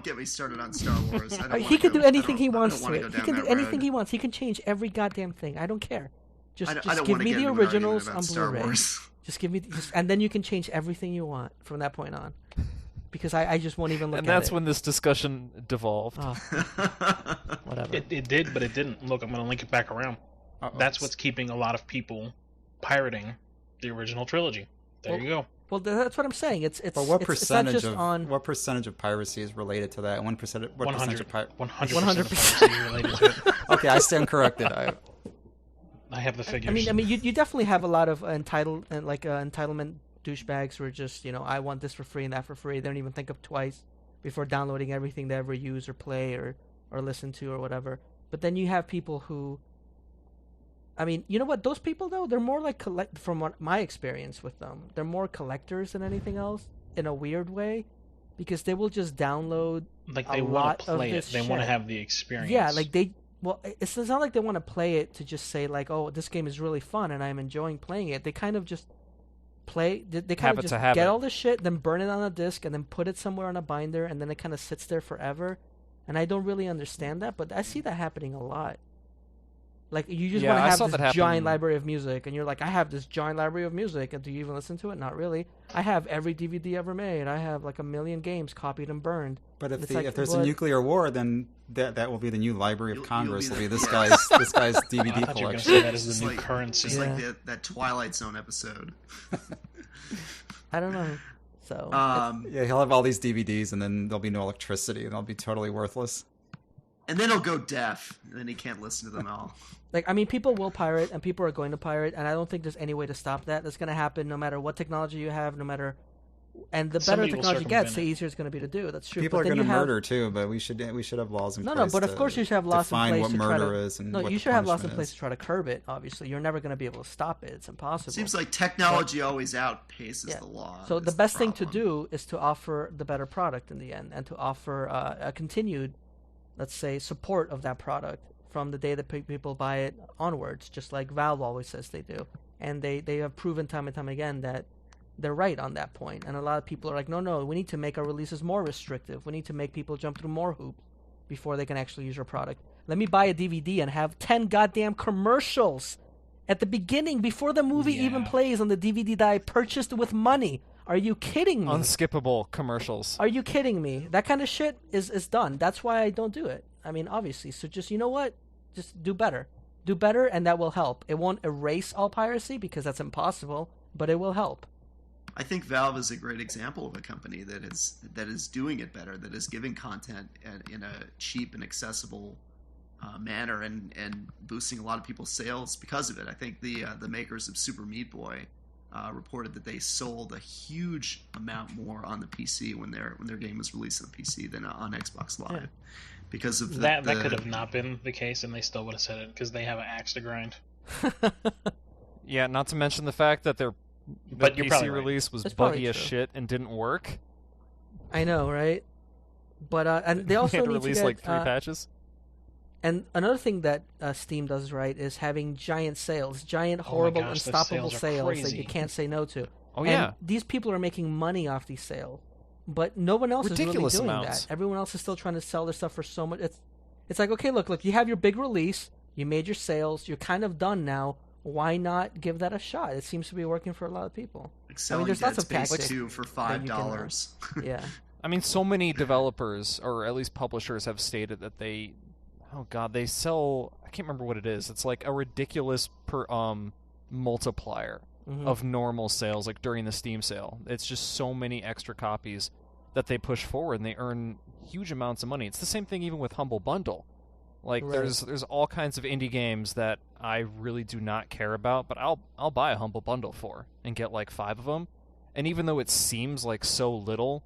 get me started on Star Wars.
He can do anything he wants to it. He can do anything he wants. He can change every goddamn thing. I don't care. Just give me the originals on Blu-ray. Just give me, and then you can change everything you want from that point on. Because I just won't even look at it.
And that's when this discussion devolved.
Oh. Whatever.
It did, but it didn't. Look, I'm going to link it back around. That's what's keeping a lot of people pirating the original trilogy. There you go.
Well, that's what I'm saying.
But what percentage of piracy is related to that? 100% of
100% related to it.
Okay, I stand corrected. I
have the figures.
I mean, you definitely have a lot of entitlement douchebags who are just, I want this for free and that for free. They don't even think of twice before downloading everything they ever use or play or listen to or whatever. But then you have people who, I mean, you know what? Those people, though, they're more like, from what my experience with them, they're more collectors than anything else in a weird way, because they will just download
they want to play it. They want to have the experience.
Yeah, it's not like they want to play it to just say, like, oh, this game is really fun and I'm enjoying playing it. They kind of just they kind of just get all this shit, then burn it on a disc, and then put it somewhere on a binder, and then it kind of sits there forever. And I don't really understand that, but I see that happening a lot. Like, you just want to have this giant library of music, and you're like, I have this giant library of music, and do you even listen to it? Not really. I have every DVD ever made. I have like 1 million games copied and burned.
But if there's a nuclear war, then that will be the new Library of Congress. Will be this guy's DVD collection.
That is the new currency.
It's like that Twilight Zone episode.
I don't know. So
he'll have all these DVDs, and then there'll be no electricity, and they'll be totally worthless.
And then he'll go deaf, and then he can't listen to them all.
Like, I mean, people will pirate, and people are going to pirate, and I don't think there's any way to stop that. That's going to happen no matter what technology you have, no matter... And the better technology gets, the easier it's going to be to do. That's true.
People are going to murder, too, but we should have laws in place
No, but of course you should have laws in place
what murder is and what
you should have laws in place to try to curb it, obviously. You're never going to be able to stop it. It's impossible.
It seems like technology always outpaces the law.
So the best thing to do is to offer the better product in the end, and to offer a continued, let's say, support of that product from the day that people buy it onwards, just like Valve always says they do. And they have proven time and time again that they're right on that point. And a lot of people are like, no, we need to make our releases more restrictive. We need to make people jump through more hoops before they can actually use your product. Let me buy a DVD and have 10 goddamn commercials at the beginning before the movie even plays on the DVD that I purchased with money. Are you kidding me?
Unskippable commercials.
Are you kidding me? That kind of shit is done. That's why I don't do it. I mean, obviously. So just, you know what? Just do better. Do better, and that will help. It won't erase all piracy because that's impossible, but it will help.
I think Valve is a great example of a company that is doing it better, that is giving content in a cheap and accessible manner, and boosting a lot of people's sales because of it. I think the makers of Super Meat Boy reported that they sold a huge amount more on the PC when their game was released on the PC than on Xbox Live, because of
that could have not been the case, and they still would have said it because they have an axe to grind.
Yeah, not to mention the fact that their PC release was buggy as shit and didn't work.
I know, right? But and they also
had to
need
release
to get,
like 3 patches.
And another thing that Steam does right is having giant sales, giant, horrible, unstoppable sales that you can't say no to.
Oh, yeah.
And these people are making money off these sales, but no one else is really doing
amounts.
that. Everyone else is still trying to sell their stuff for so much. It's like, okay, look, you have your big release, you made your sales, you're kind of done now. Why not give that a shot? It seems to be working for a lot of people.
Like selling
there's
Dead
lots of
Space
tactics
2 for $5.
Yeah.
I mean, so many developers, or at least publishers, have stated that they sell, I can't remember what it is. It's like a ridiculous multiplier of normal sales, like during the Steam sale. It's just so many extra copies that they push forward, and they earn huge amounts of money. It's the same thing even with Humble Bundle. Like,
Right.
there's all kinds of indie games that I really do not care about, but I'll buy a Humble Bundle for and get like 5 of them. And even though it seems like so little,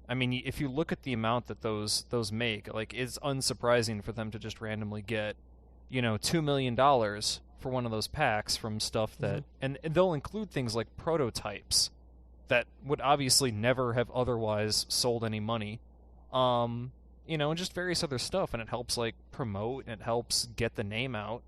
I mean, if you look at the amount that those make, like, it's unsurprising for them to just randomly get, $2 million for one of those packs from stuff that, and they'll include things like prototypes that would obviously never have otherwise sold any money, and just various other stuff, and it helps like promote, and it helps get the name out.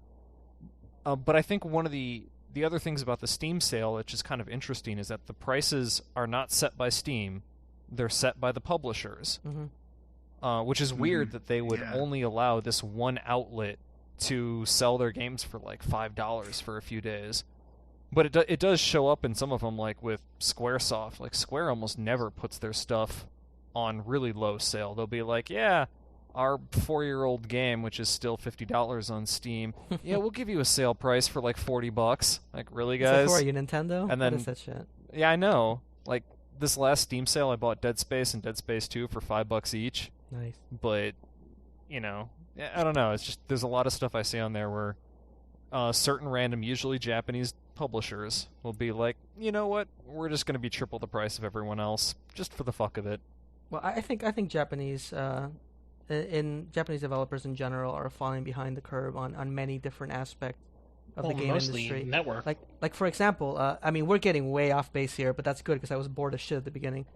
But I think one of the other things about the Steam sale that's just kind of interesting is that the prices are not set by Steam. They're set by the publishers, which is weird that they would only allow this one outlet to sell their games for like $5 for a few days. But it does show up in some of them, like with Squaresoft. Like, Square almost never puts their stuff on really low sale. They'll be like, yeah, our 4-year-old game, which is still $50 on Steam, yeah, we'll give you a sale price for like $40. Like, really, guys?
Are you Nintendo?
And then,
what is that shit?
Yeah, I know. Like, this last Steam sale, I bought Dead Space and Dead Space 2 for $5 each.
Nice.
But, I don't know. It's just, there's a lot of stuff I see on there where certain random, usually Japanese publishers will be like, you know what, we're just going to be triple the price of everyone else, just for the fuck of it.
Well, I think Japanese Japanese developers in general are falling behind the curve on many different aspects of the game industry.
Network.
Like for example, I mean, we're getting way off base here, but that's good because I was bored as shit at the beginning.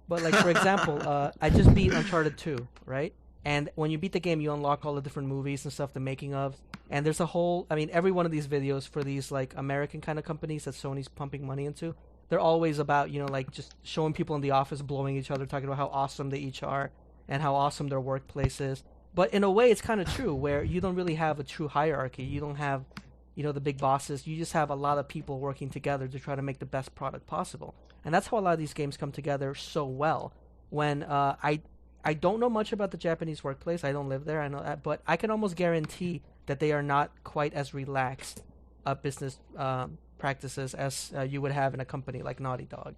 But like for example, I just beat Uncharted 2, right? And when you beat the game, you unlock all the different movies and stuff, the making of. And there's a whole, I mean, every one of these videos for these like American kind of companies that Sony's pumping money into, they're always about, like just showing people in the office blowing each other, talking about how awesome they each are and how awesome their workplace is. But in a way, it's kind of true where you don't really have a true hierarchy. You don't have, the big bosses. You just have a lot of people working together to try to make the best product possible. And that's how a lot of these games come together so well. When I don't know much about the Japanese workplace. I don't live there. I know that, but I can almost guarantee that they are not quite as relaxed business practices as you would have in a company like Naughty Dog.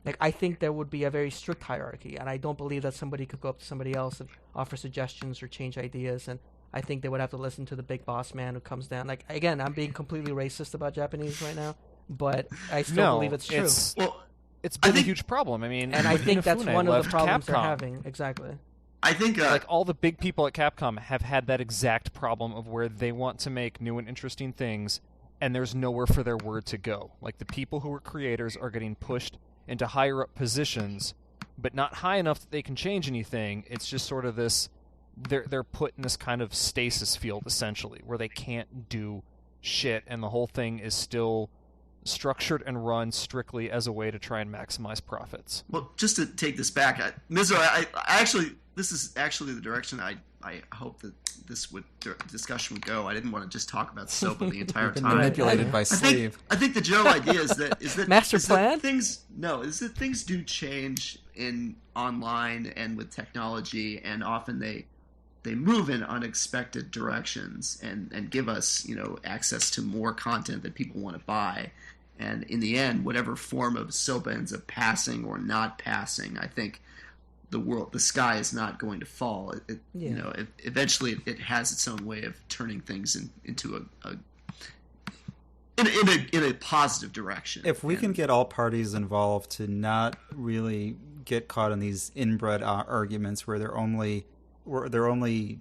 Like, I think there would be a very strict hierarchy, and I don't believe that somebody could go up to somebody else and offer suggestions or change ideas. And I think they would have to listen to the big boss man who comes down. Like, again, I'm being completely racist about Japanese right now, but I still believe it's true.
It's been a huge problem. I mean,
and I think that's one of the problems
Capcom.
they're having. Exactly.
I think
like all the big people at Capcom have had that exact problem of where they want to make new and interesting things, and there's nowhere for their word to go. Like, the people who are creators are getting pushed into higher up positions, but not high enough that they can change anything. It's just sort of this, they're put in this kind of stasis field, essentially, where they can't do shit, and the whole thing is still structured and run strictly as a way to try and maximize profits.
Well, just to take this back, Mizzo, I actually, this is actually the direction I hope that this discussion would go. I didn't want to just talk about SOPA the entire time.
Manipulated by slave.
I think the general idea is that
Master plan?
That things do change in online and with technology, and often they move in unexpected directions and give us, access to more content that people want to buy. And in the end, whatever form of SOPA ends up passing or not passing, I think the sky is not going to fall. Eventually it has its own way of turning things into in a positive direction.
If we can get all parties involved to not really get caught in these inbred arguments where they're only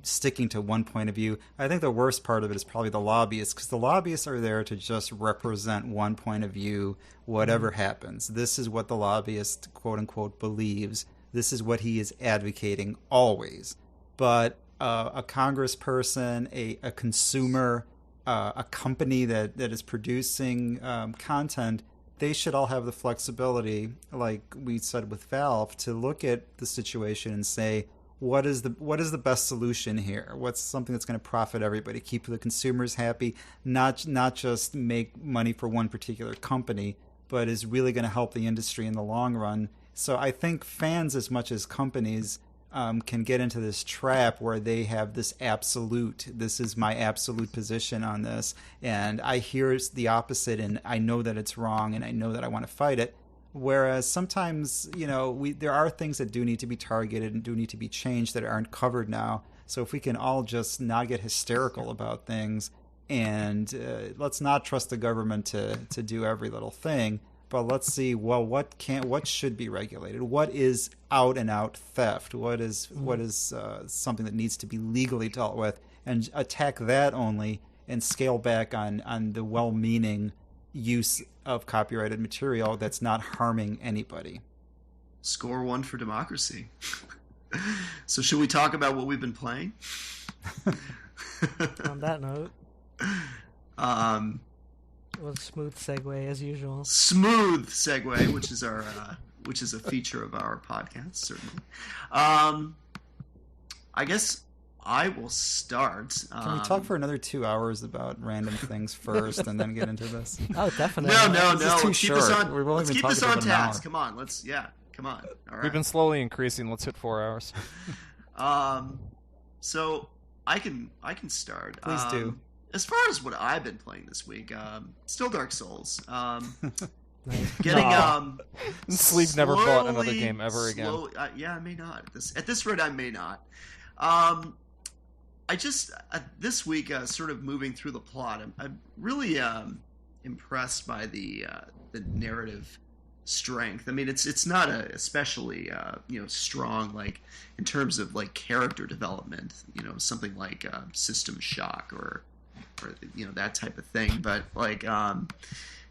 sticking to one point of view. I think the worst part of it is probably the lobbyists, because the lobbyists are there to just represent one point of view, whatever happens. This is what the lobbyist, quote unquote, believes. This is what he is advocating always. But a congressperson, a consumer, a company that is producing content, they should all have the flexibility, like we said with Valve, to look at the situation and say, what is the best solution here? What's something that's going to profit everybody, keep the consumers happy, not just make money for one particular company, but is really going to help the industry in the long run. So I think fans, as much as companies, can get into this trap where they have this this is my absolute position on this, and I hear the opposite, and I know that it's wrong, and I know that I want to fight it. Whereas sometimes, there are things that do need to be targeted and do need to be changed that aren't covered now. So if we can all just not get hysterical about things, and let's not trust the government to do every little thing, but let's see, well, what should be regulated? What is out and out theft? What is something that needs to be legally dealt with, and attack that only, and scale back on the well-meaning use of copyrighted material that's not harming anybody.
Score one for democracy. So should we talk about what we've been playing?
On that note, well, smooth segue as usual.
Smooth segue, which is a feature of our podcast, certainly. I guess I will start.
Can we talk for another 2 hours about random things first, and then get into this?
Oh, definitely.
No.
This is too short.
Let's keep this on task. Come on, come on. All right.
We've been slowly increasing. Let's hit 4 hours.
So I can start.
Please do.
As far as what I've been playing this week, still Dark Souls.
Sleep never bought another game ever again.
Yeah, I may not. At this rate, I may not. I just this week, sort of moving through the plot, I'm really impressed by the narrative strength. I mean, it's not especially strong, like in terms of like character development. Something like System Shock or that type of thing. But like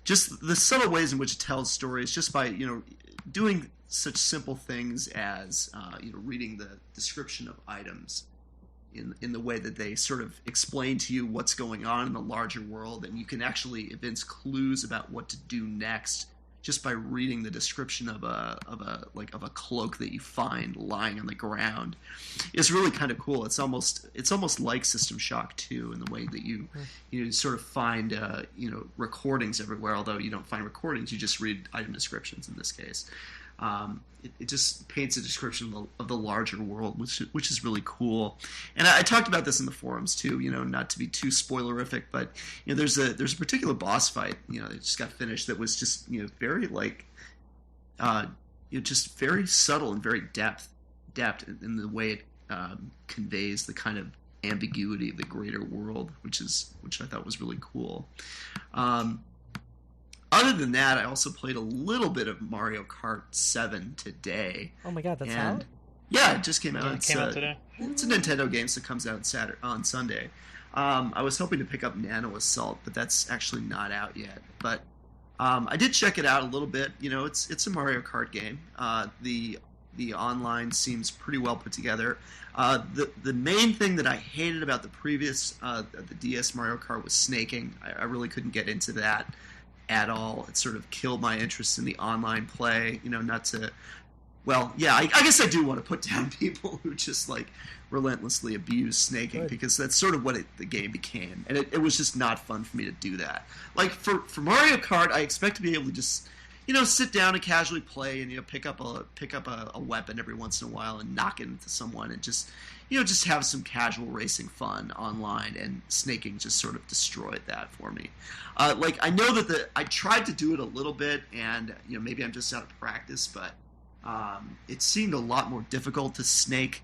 just the subtle ways in which it tells stories, just by doing such simple things as reading the description of items in the way that they sort of explain to you what's going on in the larger world, and you can actually evince clues about what to do next just by reading the description of a cloak that you find lying on the ground. It's really kind of cool. It's almost like System Shock 2 in the way that you sort of find recordings everywhere. Although you don't find recordings, you just read item descriptions in this case. It just paints a description of the larger world, which is really cool. And I talked about this in the forums too. Not to be too spoilerific, but there's a particular boss fight that just got finished that was just very like just very subtle and very depth in the way it conveys the kind of ambiguity of the greater world, which I thought was really cool. Other than that, I also played a little bit of Mario Kart 7 today.
Oh my god, that's out?
Yeah, it just came out.
It came out today?
It's a Nintendo game, so it comes out on Sunday. I was hoping to pick up Nano Assault, but that's actually not out yet. But I did check it out a little bit. It's a Mario Kart game. The online seems pretty well put together. The main thing that I hated about the previous the DS Mario Kart was snaking. I really couldn't get into that. at all. It sort of killed my interest in the online play. Not to. Well, yeah, I guess I do want to put down people who just like relentlessly abuse snaking,
Right.
because that's sort of what the game became, and it was just not fun for me to do that. Like for Mario Kart, I expect to be able to just sit down and casually play, and pick up a weapon every once in a while and knock it into someone, and just have some casual racing fun online. And snaking just sort of destroyed that for me. Like I know that I tried to do it a little bit, and maybe I'm just out of practice, but it seemed a lot more difficult to snake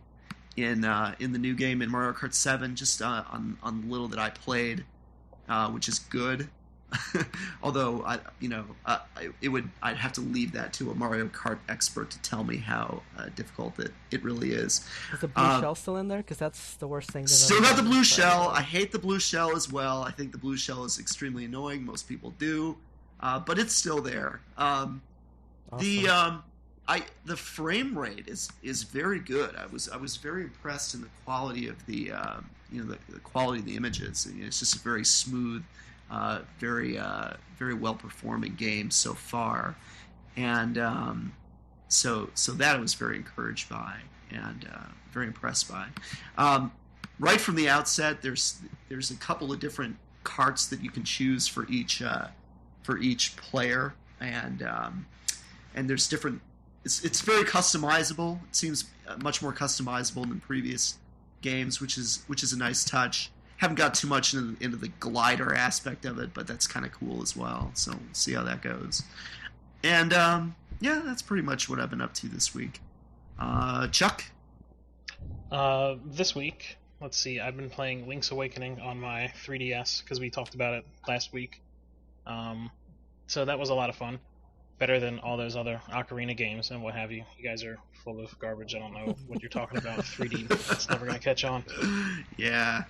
in the new game in Mario Kart 7, just on the little that I played, which is good. Although I'd have to leave that to a Mario Kart expert to tell me how difficult it really is.
Is the blue shell still in there? Because that's the worst thing.
Still got the blue shell. I hate the blue shell as well. I think the blue shell is extremely annoying. Most people do, but it's still there.
Awesome.
The frame rate is very good. I was very impressed in the quality of the quality of the images. It's just a very smooth, very well performing game so far, and so that I was very encouraged by and very impressed by. Right from the outset, there's a couple of different carts that you can choose for each player, and there's different. It's very customizable. It seems much more customizable than previous games, which is a nice touch. Haven't got too much into the glider aspect of it, but that's kind of cool as well. So we'll see how that goes. And yeah, that's pretty much what I've been up to this week. Chuck?
This week, let's see, I've been playing Link's Awakening on my 3DS, because we talked about it last week. So that was a lot of fun. Better than all those other Ocarina games and what have you. You guys are full of garbage. I don't know what you're talking about. 3D. It's never going to catch on.
Yeah.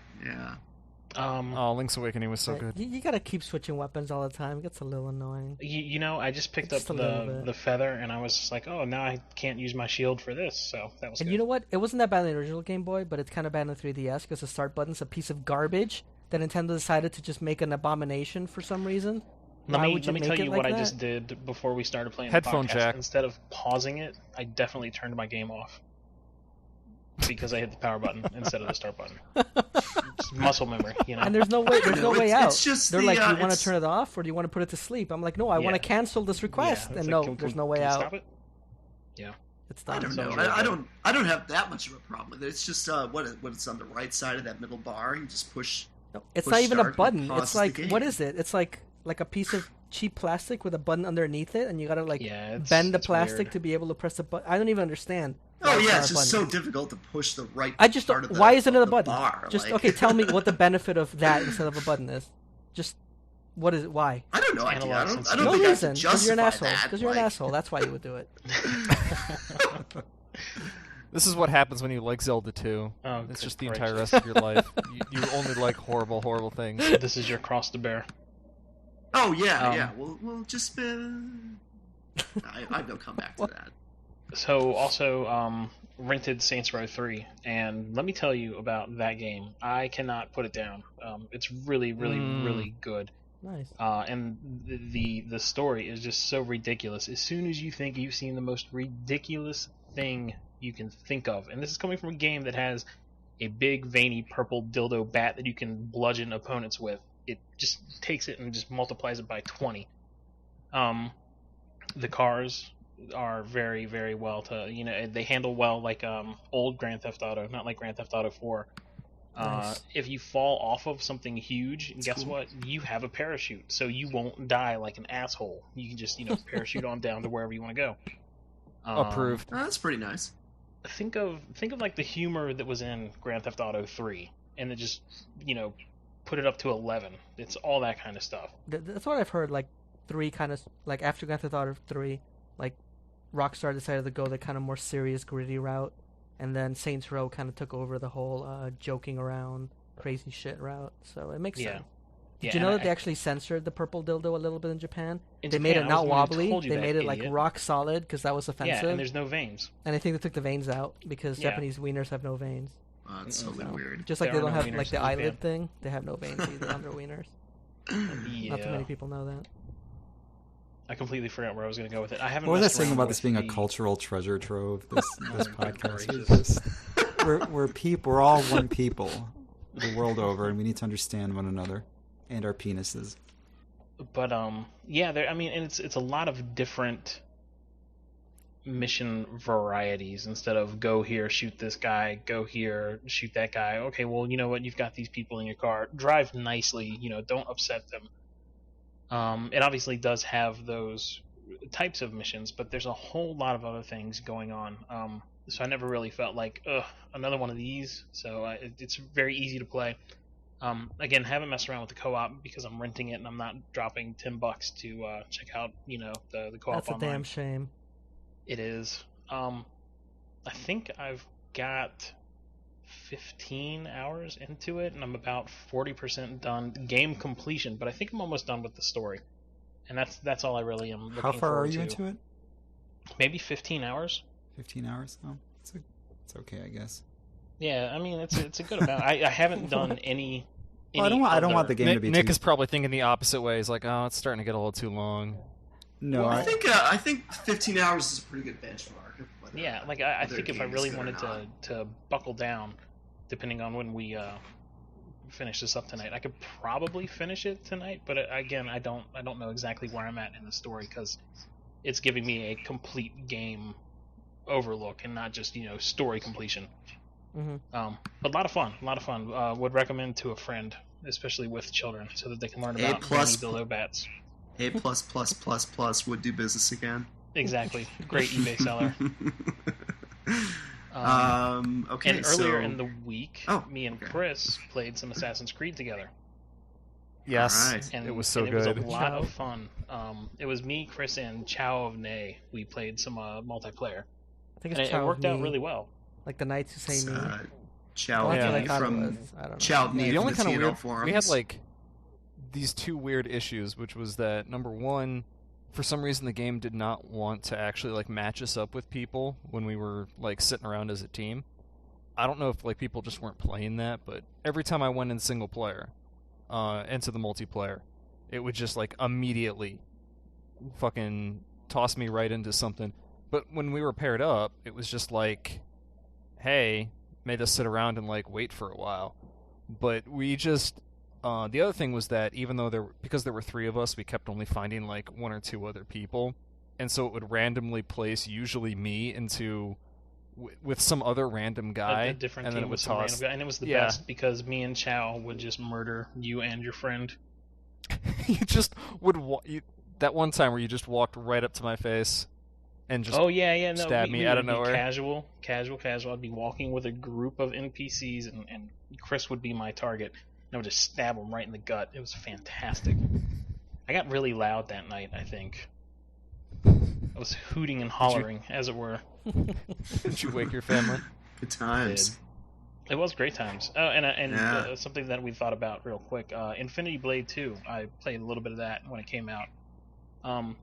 Link's Awakening was so good.
You gotta keep switching weapons all the time. It gets a little annoying.
I just picked
Just
up
a little bit.
the feather, and I was just like, oh, now I can't use my shield for this. So that was
And
good.
you know what? It wasn't that bad in the original Game Boy, but it's kind of bad in the 3DS because the start button's a piece of garbage that Nintendo decided to just make an abomination for some reason.
Let
Why
me
would you
tell
make
you
it
what
like
I
that?
just did before we started playing
Headphone
the podcast.
jack.
Instead of pausing it, I definitely turned my game off. Because I hit the power button instead of the start button. Just muscle memory,
And there's no way. There's no way
it's
out.
just
They're
the,
like, do you want
it's-
to turn it off or do you want to put it to sleep? I'm like, no, I want to cancel this request.
Yeah,
And
it's
no,
like, can
there's
we-
no way
can we
out.
Stop it? Yeah.
It's
I
done.
don't know.
Sounds really
I don't have that much of a problem with it. It's just what it's on the right side of that middle bar. You just push.
No, it's
push
not even a
start,
button.
it pauses
It's
the
like,
game.
what is it? It's like a piece of cheap plastic with a button underneath it, and you gotta
Yeah,
bend the
it's
plastic
weird.
to be able to press the button. I don't even understand.
Oh
why
yeah,
not
it's
a
just so
button.
difficult to push the right.
I just
part
don't.
of the,
Why isn't it
of
a
the
button?
bar.
Just
like-
okay. Tell me what the benefit of that instead of a button is. Just what is it? Why?
I don't know. I
Analog
don't. I
sensor.
don't
No
think I
reason.
can
Because you're an
justify
asshole.
that.
Because you're an
like-
asshole. That's why you would do it.
This is what happens when you like Zelda 2.
Oh,
It's
good
just the
gracious.
entire rest of your life. You only like horrible, horrible things.
This is your cross to bear.
Oh yeah,
Um,
yeah. We'll just. I will come back to that.
So also rented Saints Row 3, and let me tell you about that game. I cannot put it down. It's really, really, really good.
Nice.
And the story is just so ridiculous. As soon as you think you've seen the most ridiculous thing you can think of, and this is coming from a game that has a big veiny purple dildo bat that you can bludgeon opponents with, it just takes it and just multiplies it by 20. The cars are very, very well they handle well like old Grand Theft Auto, not like Grand Theft Auto 4.
Nice.
If you fall off of something huge, guess
cool.
what? You have a parachute, so you won't die like an asshole. You can just parachute on down to wherever you want to go.
Approved.
Oh, that's pretty nice.
Think of like the humor that was in Grand Theft Auto 3, and then just put it up to 11. It's all that kind of stuff.
That's what I've heard. Like 3 kind of like after Grand Theft Auto 3, like Rockstar decided to go the kind of more serious, gritty route, and then Saints Row kind of took over the whole joking around, crazy shit route. So it makes sense. Did you know that they actually censored the purple dildo a little bit in Japan?
In
They made
Japan,
it
I
not
wasn't even
wobbly.
told you
They
that,
made it like
idiot.
rock solid because that was offensive.
Yeah, and there's no veins.
And I think they took the veins out because
Yeah.
Japanese wieners have no veins.
That's totally
So,
weird.
just like
There
they
are
don't
no
have
wieners
like the
in Japan.
eyelid thing, they have no veins either on their wieners.
Yeah.
Not too many people know that.
I completely forgot where I was going to go with it. I haven't.
What was I
messed
saying
around
about this being a
the-
cultural treasure trove? This podcast.
gracious.
We're people. We're all one people, the world over, and we need to understand one another and our penises.
But yeah, I mean, and it's a lot of different mission varieties. Instead of go here, shoot this guy, go here, shoot that guy. Okay, well, you know what? You've got these people in your car. Drive nicely. Don't upset them. It obviously does have those types of missions, but there's a whole lot of other things going on. So I never really felt like, another one of these. So it's very easy to play. Again, haven't messed around with the co-op because I'm renting it and I'm not dropping $10 to check out, the co-op
That's a
online.
damn shame.
It is. I think I've got 15 hours into it, and I'm about 40% done game completion. But I think I'm almost done with the story, and that's all I really am looking forward to.
How far are you into it?
Maybe 15 hours.
15 hours? Oh, it's okay, I guess.
Yeah, I mean it's a good amount. I haven't done any.
Well, I don't want the game to be.
Nick
too...
is probably thinking the opposite way. He's like, oh, it's starting to get a little too long.
No,
well, I think 15 hours is a pretty good benchmark. Of whether,
yeah, like I think if I really wanted
to
to buckle down, depending on when we finish this up tonight, I could probably finish it tonight. But again, I don't know exactly where I'm at in the story because it's giving me a complete game overlook and not just story completion.
Mm-hmm.
But a lot of fun. Would recommend to a friend, especially with children, so that they can learn about
A++.
the low bats.
A++++ would do business again.
Exactly. Great eBay seller.
Okay.
And earlier in the week, me and
okay.
Chris played some Assassin's Creed together.
Yes,
All right.
And
it was so
It
good.
was a lot of fun. It was me, Chris, and Chow of Nay. We played some multiplayer.
I think
And
it's
it
Chow
worked
of
out
Me,
really well.
like the Knights Who Say Me.
Chow
That's
Yeah.
what I
Me
thought it
from
was. I don't know.
Chow Me
The
from
only
the
kind of
TNL
weird
forums.
we had like these two weird issues, which was that number one, for some reason the game did not want to actually like match us up with people when we were like sitting around as a team. I don't know if like people just weren't playing that, but every time I went in single player, into the multiplayer, it would just like immediately fucking toss me right into something. But when we were paired up, it was just like, hey, made us sit around and like wait for a while. But we just the other thing was that even though because there were three of us, we kept only finding like one or two other people, and so it would randomly place usually me into with some other random guy,
A different
and
team
then it would
with some
toss.
random guy. And it was the
Yeah.
best because me and Chow would just murder you and your friend.
You just would that one time where you just walked right up to my face and just
Oh yeah, no,
stab me out of
would be
nowhere.
Casual. I'd be walking with a group of NPCs, and Chris would be my target. And I would just stab him right in the gut. It was fantastic. I got really loud that night, I think. I was hooting and hollering, as it were.
Did you wake your family?
Good times.
It was great times. Oh, and
Yeah.
something that we thought about real quick. Infinity Blade 2. I played a little bit of that when it came out.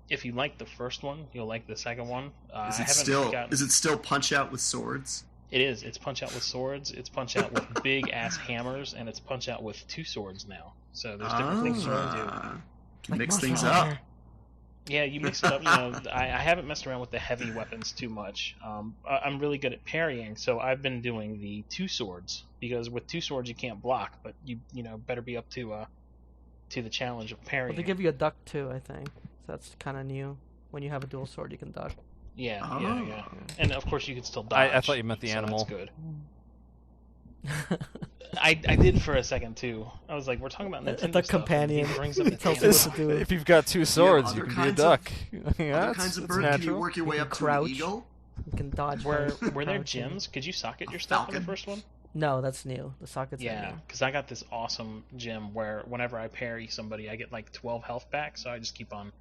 If you like the first one, you'll like the second one.
Is it still Punch Out with swords?
It is. It's Punch Out with swords. It's Punch Out with big ass hammers, and it's Punch Out with two swords now. So there's different things you can do.
Can
Like
mix
Monster
things
Hunter.
up.
Yeah, you mix it up. I haven't messed around with the heavy weapons too much. I'm really good at parrying, so I've been doing the two swords because with two swords you can't block, but you better be up to the challenge of parrying.
But they give you a duck too, I think. So that's kind of new. When you have a dual sword, you can duck.
Yeah,
Oh.
yeah. And of course you can still dodge.
I thought you meant the
so
animal.
That's good. I did for a second too. I was like, we're talking about Nintendo
The
stuff,
companion.
and he brings up
It tells
Nintendo.
us what to do.
If you've got two swords,
other
you can be a
kinds of-
duck. yeah,
Other
that's,
kinds of
that's
bird. Can you
natural.
work your way
You
up
can
to an
crouch.
eagle?
You can dodge.
Were
by
there
crouching.
gems? Could you socket your
A
stuff in the
falcon?
first one?
No, that's new. The sockets are
Yeah,
new.
because I got this awesome gem where whenever I parry somebody, I get like 12 health back, so I just keep on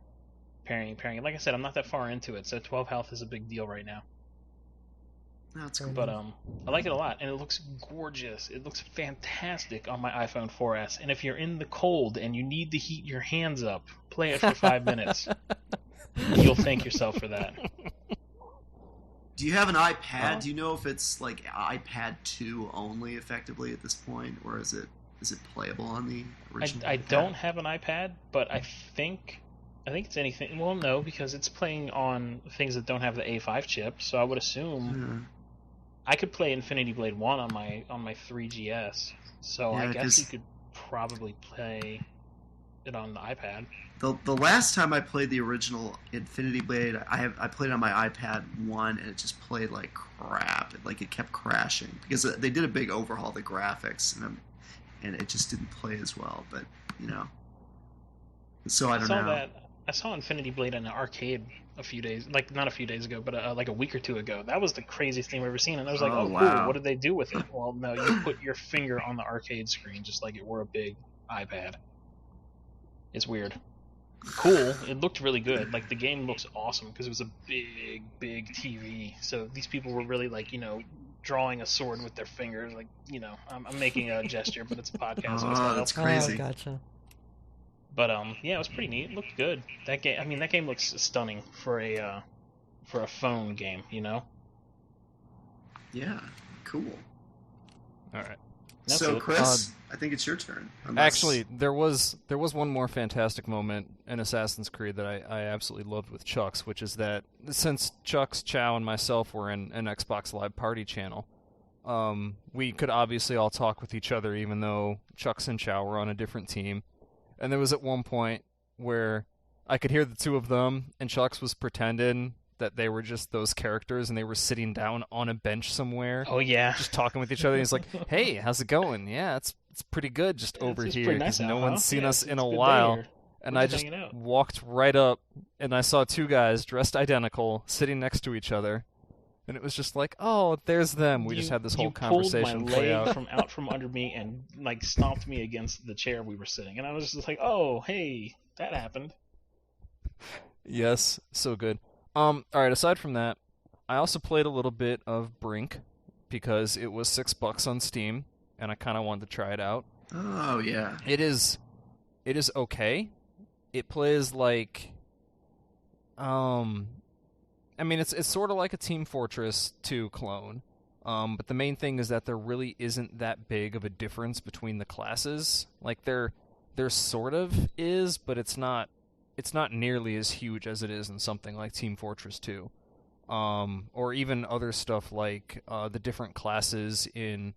parrying. Like I said, I'm not that far into it, so 12 health is a big deal right now.
That's cool.
But I like it a lot, and it looks gorgeous. It looks fantastic on my iPhone 4S. And if you're in the cold and you need to heat your hands up, play it for 5 minutes. You'll thank yourself for that.
Do you have an iPad?
Oh.
Do you know if it's like iPad 2 only, effectively at this point, or is it playable on the original?
I
iPad?
don't have an iPad, but I think I think it's anything. Well, no, because it's playing on things that don't have the A5 chip. So I would assume I could play Infinity Blade 1 on my 3GS. So
Yeah,
I guess
'cause-
you could probably play it on the iPad.
The last time I played the original Infinity Blade, I played it on my iPad 1, and it just played like crap. It kept crashing because they did a big overhaul of the graphics, and it just didn't play as well. But so I don't know.
I saw Infinity Blade in an arcade a few days, not a few days ago, but like a week or two ago. That was the craziest thing I've ever seen, and I was like,
Oh,
cool,
wow.
what did they do with it? Well, no, you put your finger on the arcade screen just like it were a big iPad. It's weird. Cool. It looked really good. Like, the game looks awesome because it was a big TV. So these people were really, like, drawing a sword with their fingers. Like, I'm making a gesture, but it's a podcast. So it's not
that's
helpful.
crazy.
Oh, gotcha.
But yeah, it was pretty neat. It looked good. That game looks stunning for a phone game.
Yeah, cool.
All right.
That's
So,
it.
Chris, I think it's your turn.
Actually, there was one more fantastic moment in Assassin's Creed that I absolutely loved with Chuck's, which is that since Chuck's, Chow, and myself were in an Xbox Live Party channel, we could obviously all talk with each other, even though Chuck's and Chow were on a different team. And there was at one point where I could hear the two of them, and Chuck's was pretending that they were just those characters, and they were sitting down on a bench somewhere.
Oh yeah.
Just talking with each other. And he's like, "Hey, how's it going? Yeah, it's pretty good. Just over
It's
here
pretty
because
nice
no
out,
one's
huh?
seen
Yeah,
us
it's
in
a
a
good day
while."
here.
And
We're
I
just
just
hanging out.
walked right up, and I saw two guys dressed identical sitting next to each other, and it was just like, "Oh, there's them." We just had this whole conversation
You pulled
play
my leg
out.
from under me and like stomped me against the chair we were sitting, and I was just like, "Oh, hey, that happened."
Yes, so good. All right. Aside from that, I also played a little bit of Brink because it was $6 on Steam, and I kind of wanted to try it out.
Oh yeah.
It is okay. It plays like, I mean, it's sort of like a Team Fortress 2 clone. But the main thing is that there really isn't that big of a difference between the classes. Like there sort of is, but it's not nearly as huge as it is in something like Team Fortress 2. Or even other stuff like the different classes in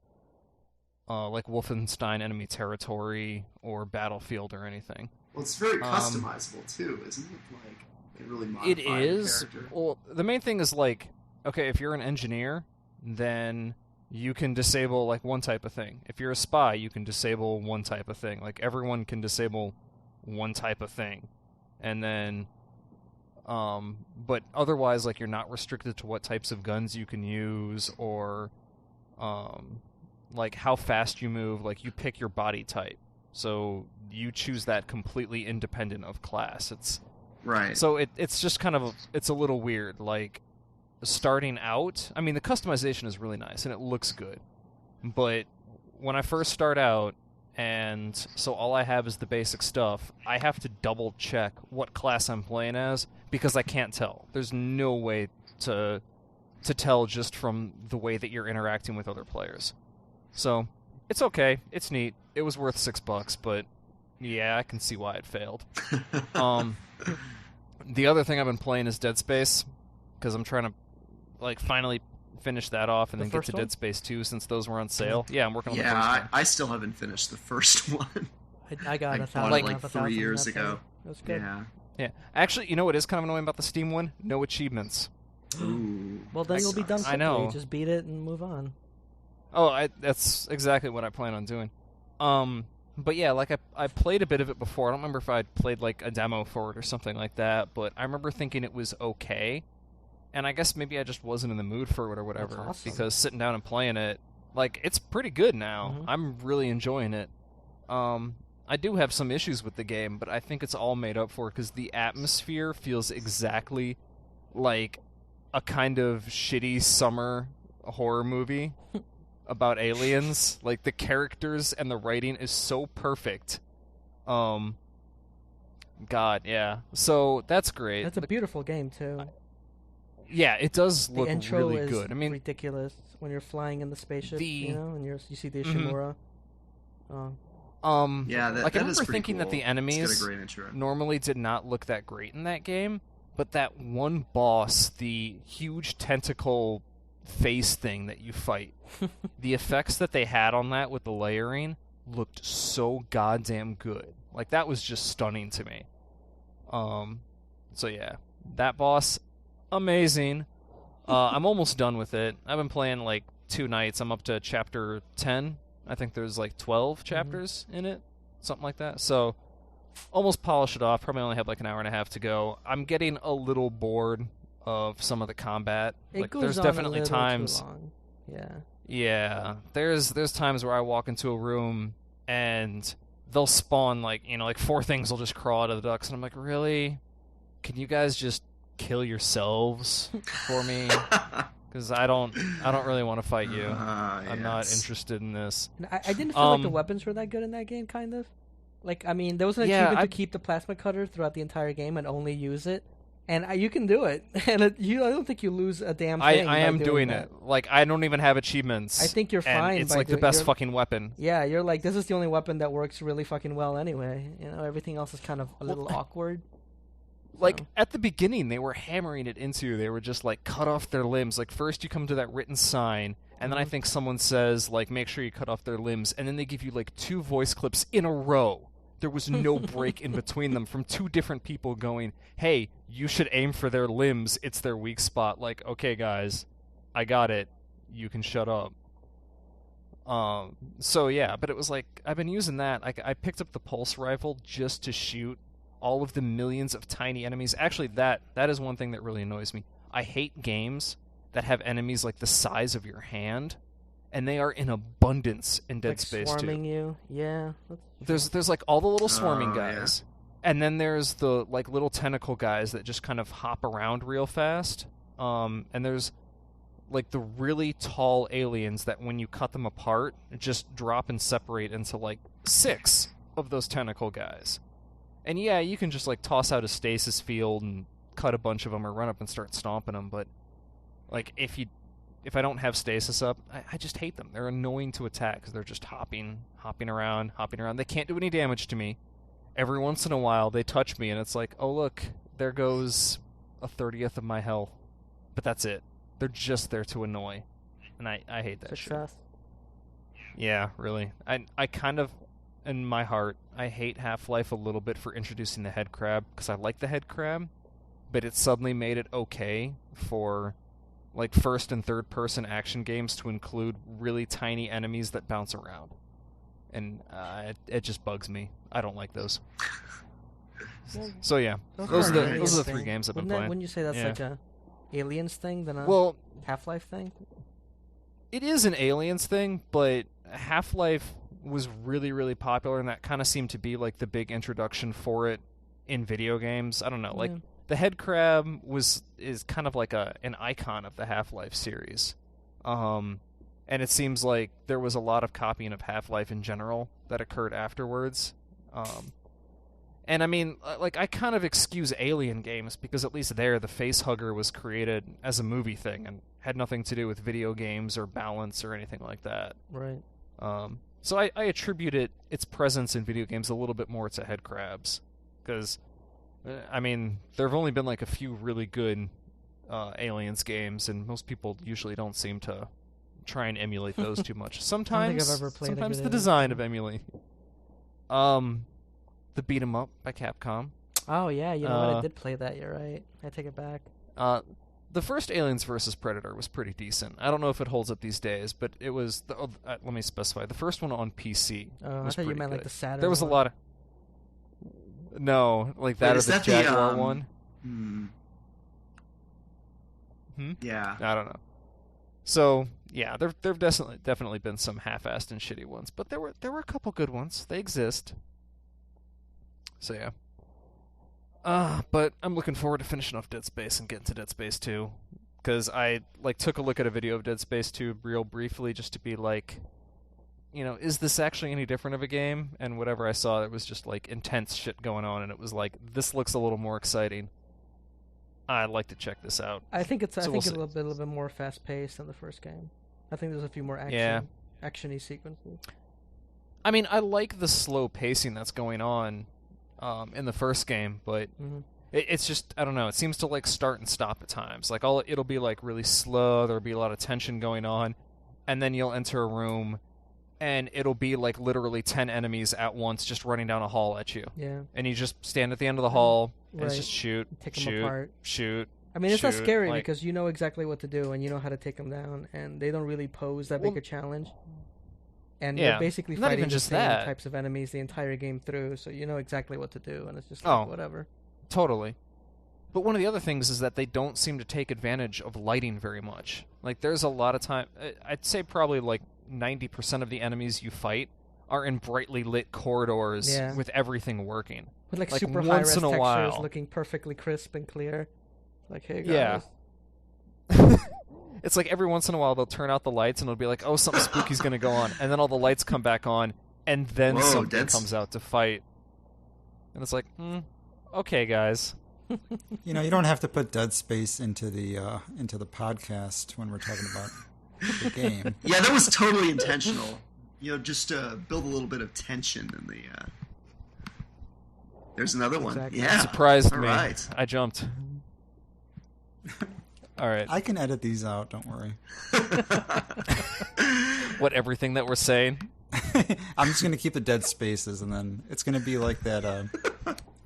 like Wolfenstein Enemy Territory or Battlefield or anything.
Well, it's very customizable too, isn't it? Like, you can really modify
It
the
is.
character.
Well, the main thing is like, okay, if you're an engineer, then you can disable like one type of thing. If you're a spy, you can disable one type of thing. Like everyone can disable one type of thing. And then but otherwise, like, you're not restricted to what types of guns you can use or like how fast you move. Like, you pick your body type. So you choose that completely independent of class. It's
Right.
so it's just kind of it's a little weird. Like, starting out, I mean, the customization is really nice and it looks good. But when I first start out, and so all I have is the basic stuff, I have to double check what class I'm playing as because I can't tell. There's no way to tell just from the way that you're interacting with other players. So it's okay. It's neat. It was worth $6, but yeah, I can see why it failed. The other thing I've been playing is Dead Space because I'm trying to like finally finish that off and
The
then get
first
to
one?
Dead Space 2 since those were on sale. Yeah, I'm working on the first
Yeah,
one.
I still haven't finished the first one.
I got
I
a
bought
thousand.
it
out
like
of
3 years
1,000
ago.
That's good.
Yeah.
Yeah. Actually, you know what is kind of annoying about the Steam one? No achievements.
Ooh.
Well, then
that
you'll be done
sucks.
quickly.
I know.
Just beat it and move on.
Oh, that's exactly what I plan on doing. But yeah, like I played a bit of it before. I don't remember if I played like a demo for it or something like that, but I remember thinking it was okay. And I guess maybe I just wasn't in the mood for it or whatever.
That's awesome.
Because sitting down and playing it, like, it's pretty good now.
Mhm.
I'm really enjoying it. I do have some issues with the game, but I think it's all made up for because the atmosphere feels exactly like a kind of shitty summer horror movie about aliens. Like, the characters and the writing is so perfect. God, yeah. So that's great.
That's a beautiful game too.
Yeah, it does
The
look
intro
really
is
good. I mean,
ridiculous when you're flying in the spaceship,
the-
and you see the
Mhm.
Ishimura.
Yeah,
I remember thinking
cool.
that the
It's
enemies
got a great intro.
normally did not look that great in that game, but that one boss, the huge tentacle face thing that you fight, the effects that they had on that with the layering looked so goddamn good. Like, that was just stunning to me. So yeah, that boss, amazing. I'm almost done with it. I've been playing like 2 nights. I'm up to chapter 10. I think there's like 12 chapters in it, something like that. So almost polish it off. Probably only have like an hour and a half to go. I'm getting a little bored of some of the combat.
It
like,
goes
there's
on
definitely
a little
times.
too long. Yeah.
Yeah, there's times where I walk into a room and they'll spawn like 4 things will just crawl out of the ducts, and I'm like, really? Can you guys just kill yourselves for me? Because I don't really want to fight you. I'm not interested in this.
I didn't feel like the weapons were that good in that game, kind of. Like, I mean, there was an achievement to keep the plasma cutter throughout the entire game and only use it. And you can do it. And I don't think you lose a damn thing.
I am doing it. Like, I don't even have achievements.
I think you're fine.
It's like the best fucking weapon.
Yeah, you're like, this is the only weapon that works really fucking well anyway. Everything else is kind of a little awkward.
Like, at the beginning, they were hammering it into you. They were just like, cut off their limbs. Like, first you come to that written sign, and then I think someone says, like, make sure you cut off their limbs, and then they give you, like, 2 voice clips in a row. There was no break in between them from 2 different people going, hey, you should aim for their limbs. It's their weak spot. Like, okay, guys, I got it. You can shut up. So, yeah, but it was like, I've been using that. I picked up the pulse rifle just to shoot all of the millions of tiny enemies. Actually, that is one thing that really annoys me. I hate games that have enemies like the size of your hand, and they are in abundance in Dead Space 2.
Swarming you, yeah.
There's like all the little swarming guys, and then there's the like little tentacle guys that just kind of hop around real fast. And there's like the really tall aliens that when you cut them apart, just drop and separate into like 6 of those tentacle guys. And yeah, you can just like toss out a stasis field and cut a bunch of them or run up and start stomping them, but like if I don't have stasis up, I just hate them. They're annoying to attack because they're just hopping around. They can't do any damage to me. Every once in a while, they touch me, and it's like, oh look, there goes a 30th of my health. But that's it. They're just there to annoy, and I hate that shit. Yeah, really. I kind of, in my heart, I hate Half-Life a little bit for introducing the head crab, because I like the head crab, but it suddenly made it okay for like first and third person action games to include really tiny enemies that bounce around, and it just bugs me. I don't like those. So yeah, those are the 3 games I've been playing.
Wouldn't you say that's like a Aliens thing than a Half-Life thing?
It is an Aliens thing, but Half-Life was really, really popular, and that kind of seemed to be like the big introduction for it in video games. I don't know, like the head crab is kind of like an icon of the Half-Life series. And it seems like there was a lot of copying of Half-Life in general that occurred afterwards. And I mean, like, I kind of excuse Alien games because at least there the face hugger was created as a movie thing and had nothing to do with video games or balance or anything like that.
Right.
So I attribute its presence in video games a little bit more to head crabs. Because, I mean, there have only been like a few really good Aliens games, and most people usually don't seem to try and emulate those too much. Sometimes,
I don't think I've ever played
sometimes
a
the
good
design of emulate. The Beat 'em Up by Capcom.
Oh yeah, you know what? I did play that. You're right. I take it back.
The first Aliens vs. Predator was pretty decent. I don't know if it holds up these days, but it was. Let me specify. The first one on PC.
I thought you meant like the Saturn.
There was
one.
a lot of. No, like that or the Jaguar one.
Yeah.
I don't know. So yeah, there've definitely been some half-assed and shitty ones, but there were a couple good ones. They exist. So yeah. But I'm looking forward to finishing off Dead Space and getting to Dead Space 2, because I like took a look at a video of Dead Space 2 real briefly just to be like, you know, is this actually any different of a game? And whatever I saw, it was just like intense shit going on, and it was like, this looks a little more exciting. I'd like to check this out.
I think it's a little bit more fast paced than the first game. I think there's a few more actiony sequences.
I mean, I like the slow pacing that's going on in the first game, but it's just, I don't know, it seems to like start and stop at times. Like it'll be like really slow, there'll be a lot of tension going on, and then you'll enter a room and it'll be like literally 10 enemies at once just running down a hall at you.
Yeah.
And you just stand at the end of the hall and it's just shoot,
take them
shoot,
apart.
shoot.
I mean, it's not
shoot,
scary
like,
because you know exactly what to do and you know how to take them down, and they don't really pose that big a challenge. And you're basically
not
fighting
even
the
just
same
that.
types of enemies the entire game through, so you know exactly what to do, and it's just like, whatever.
Totally. But one of the other things is that they don't seem to take advantage of lighting very much. Like, there's a lot of time... I'd say probably like 90% of the enemies you fight are in brightly lit corridors with everything working.
With like super
once
high-res
in a
textures
while.
looking perfectly crisp and clear. Like, hey, guys.
Yeah. It's like every once in a while they'll turn out the lights and it'll be like, oh, something spooky's going to go on. And then all the lights come back on, and then something comes out to fight. And it's like, okay, guys.
You know, you don't have to put Dead Space into the podcast when we're talking about the game.
Yeah, that was totally intentional. You know, just to build a little bit of tension in the... There's another one. Yeah.
Surprised me.
Right.
I jumped. All right.
I can edit these out, don't worry.
What, everything that we're saying?
I'm just going to keep the dead spaces, and then it's going to be like that...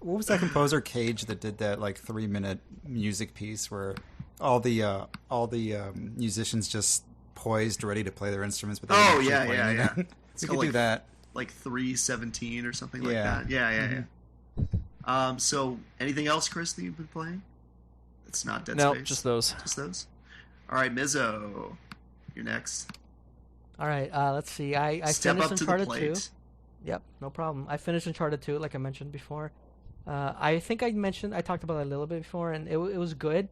what was that composer, Cage, that did that like 3-minute music piece where all the musicians just poised, ready to play their instruments, but they
yeah.
We could do that.
Like 3:17 or something like that. Yeah. So, anything else, Chris, that you've been playing? It's not Dead Space?
No, just those.
Just those? All right, Mizzo, you're next.
All right, let's see. I
Step
finished
up to
Uncharted
the
2.
plate.
Yep, no problem. I finished Uncharted 2, like I mentioned before. I think I talked about it a little bit before, and it was good.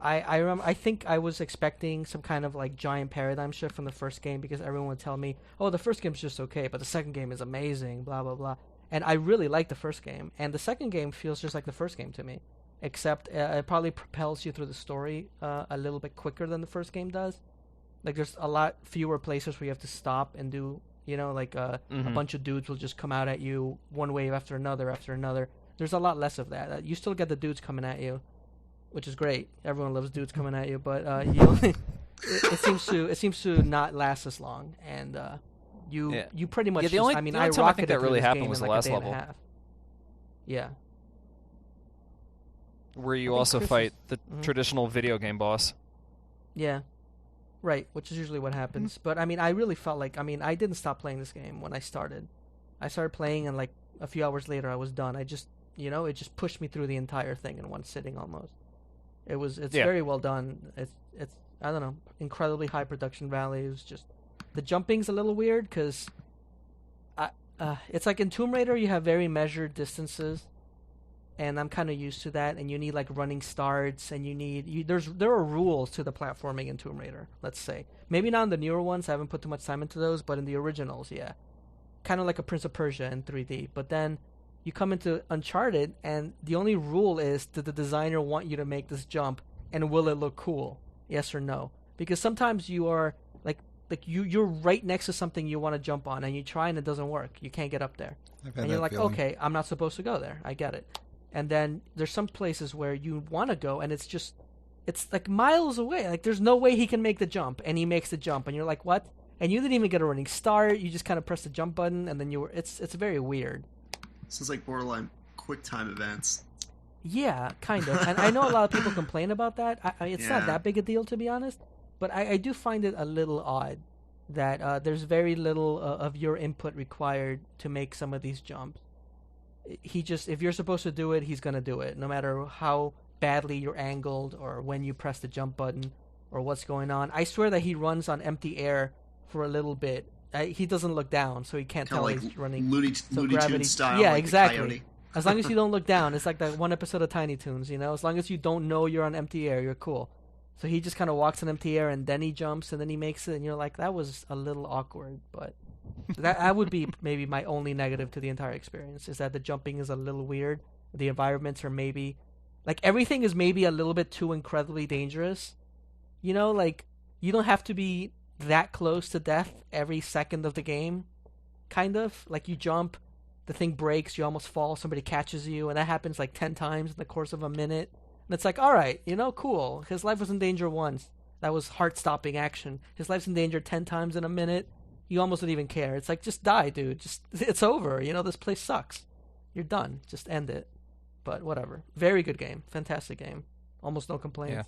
I remember. I think I was expecting some kind of like giant paradigm shift from the first game because everyone would tell me, "Oh, the first game's just okay, but the second game is amazing." Blah blah blah. And I really liked the first game, and the second game feels just like the first game to me, except it probably propels you through the story a little bit quicker than the first game does. Like there's a lot fewer places where you have to stop and do, you know, like a bunch of dudes will just come out at you one wave after another. There's a lot less of that. You still get the dudes coming at you, which is great. Everyone loves dudes coming at you, but it seems to not last as long, and you pretty much.
The only
I
time I think that really happened was the last level.
Yeah.
Where you also fight the traditional video game boss.
Yeah. Right, which is usually what happens. But I mean, I really felt like I didn't stop playing this game when I started. I started playing, and like a few hours later, I was done. It just pushed me through the entire thing in one sitting almost. It's very well done. It's I don't know, incredibly high production values. Just the jumping's a little weird because it's like in Tomb Raider you have very measured distances, and I'm kind of used to that. And you need like running starts, and there are rules to the platforming in Tomb Raider. Let's say maybe not in the newer ones. I haven't put too much time into those, but in the originals, yeah, kind of like a Prince of Persia in 3D. But then you come into Uncharted, and the only rule is, did the designer want you to make this jump, and will it look cool? Yes or no? Because sometimes you are like you're right next to something you want to jump on, and you try and it doesn't work. You can't get up there, and you're like, feeling. Okay, I'm not supposed to go there. I get it. And then there's some places where you want to go, and it's like miles away. Like there's no way he can make the jump, and he makes the jump, and you're like, what? And you didn't even get a running start. You just kind of press the jump button, and then it's very weird.
Sounds like borderline QuickTime events.
Yeah, kind of. And I know a lot of people complain about that. It's not that big a deal, to be honest. But I do find it a little odd that there's very little of your input required to make some of these jumps. If you're supposed to do it, he's going to do it, no matter how badly you're angled or when you press the jump button or what's going on. I swear that he runs on empty air for a little bit. He doesn't look down, so he can't tell
like
he's running.
Looney Tunes style.
Yeah,
like
exactly. As long as you don't look down, it's like that one episode of Tiny Toons, you know? As long as you don't know you're on empty air, you're cool. So he just kind of walks on empty air, and then he jumps, and then he makes it, and you're like, that was a little awkward. But that would be maybe my only negative to the entire experience, is that the jumping is a little weird. The environments are maybe... Like, everything is maybe a little bit too incredibly dangerous. You know, like, you don't have to be that close to death every second of the game. kind of. Like, you jump, the thing breaks, you almost fall, somebody catches you, and that happens like 10 times in the course of a minute. And it's like, all right, cool. His life was in danger once. That was heart-stopping action. His life's in danger 10 times in a minute. You almost don't even care. It's like, just die, dude. It's over. This place sucks. You're done. Just end it. But whatever. Very good game. Fantastic game. Almost no complaints.
Yeah.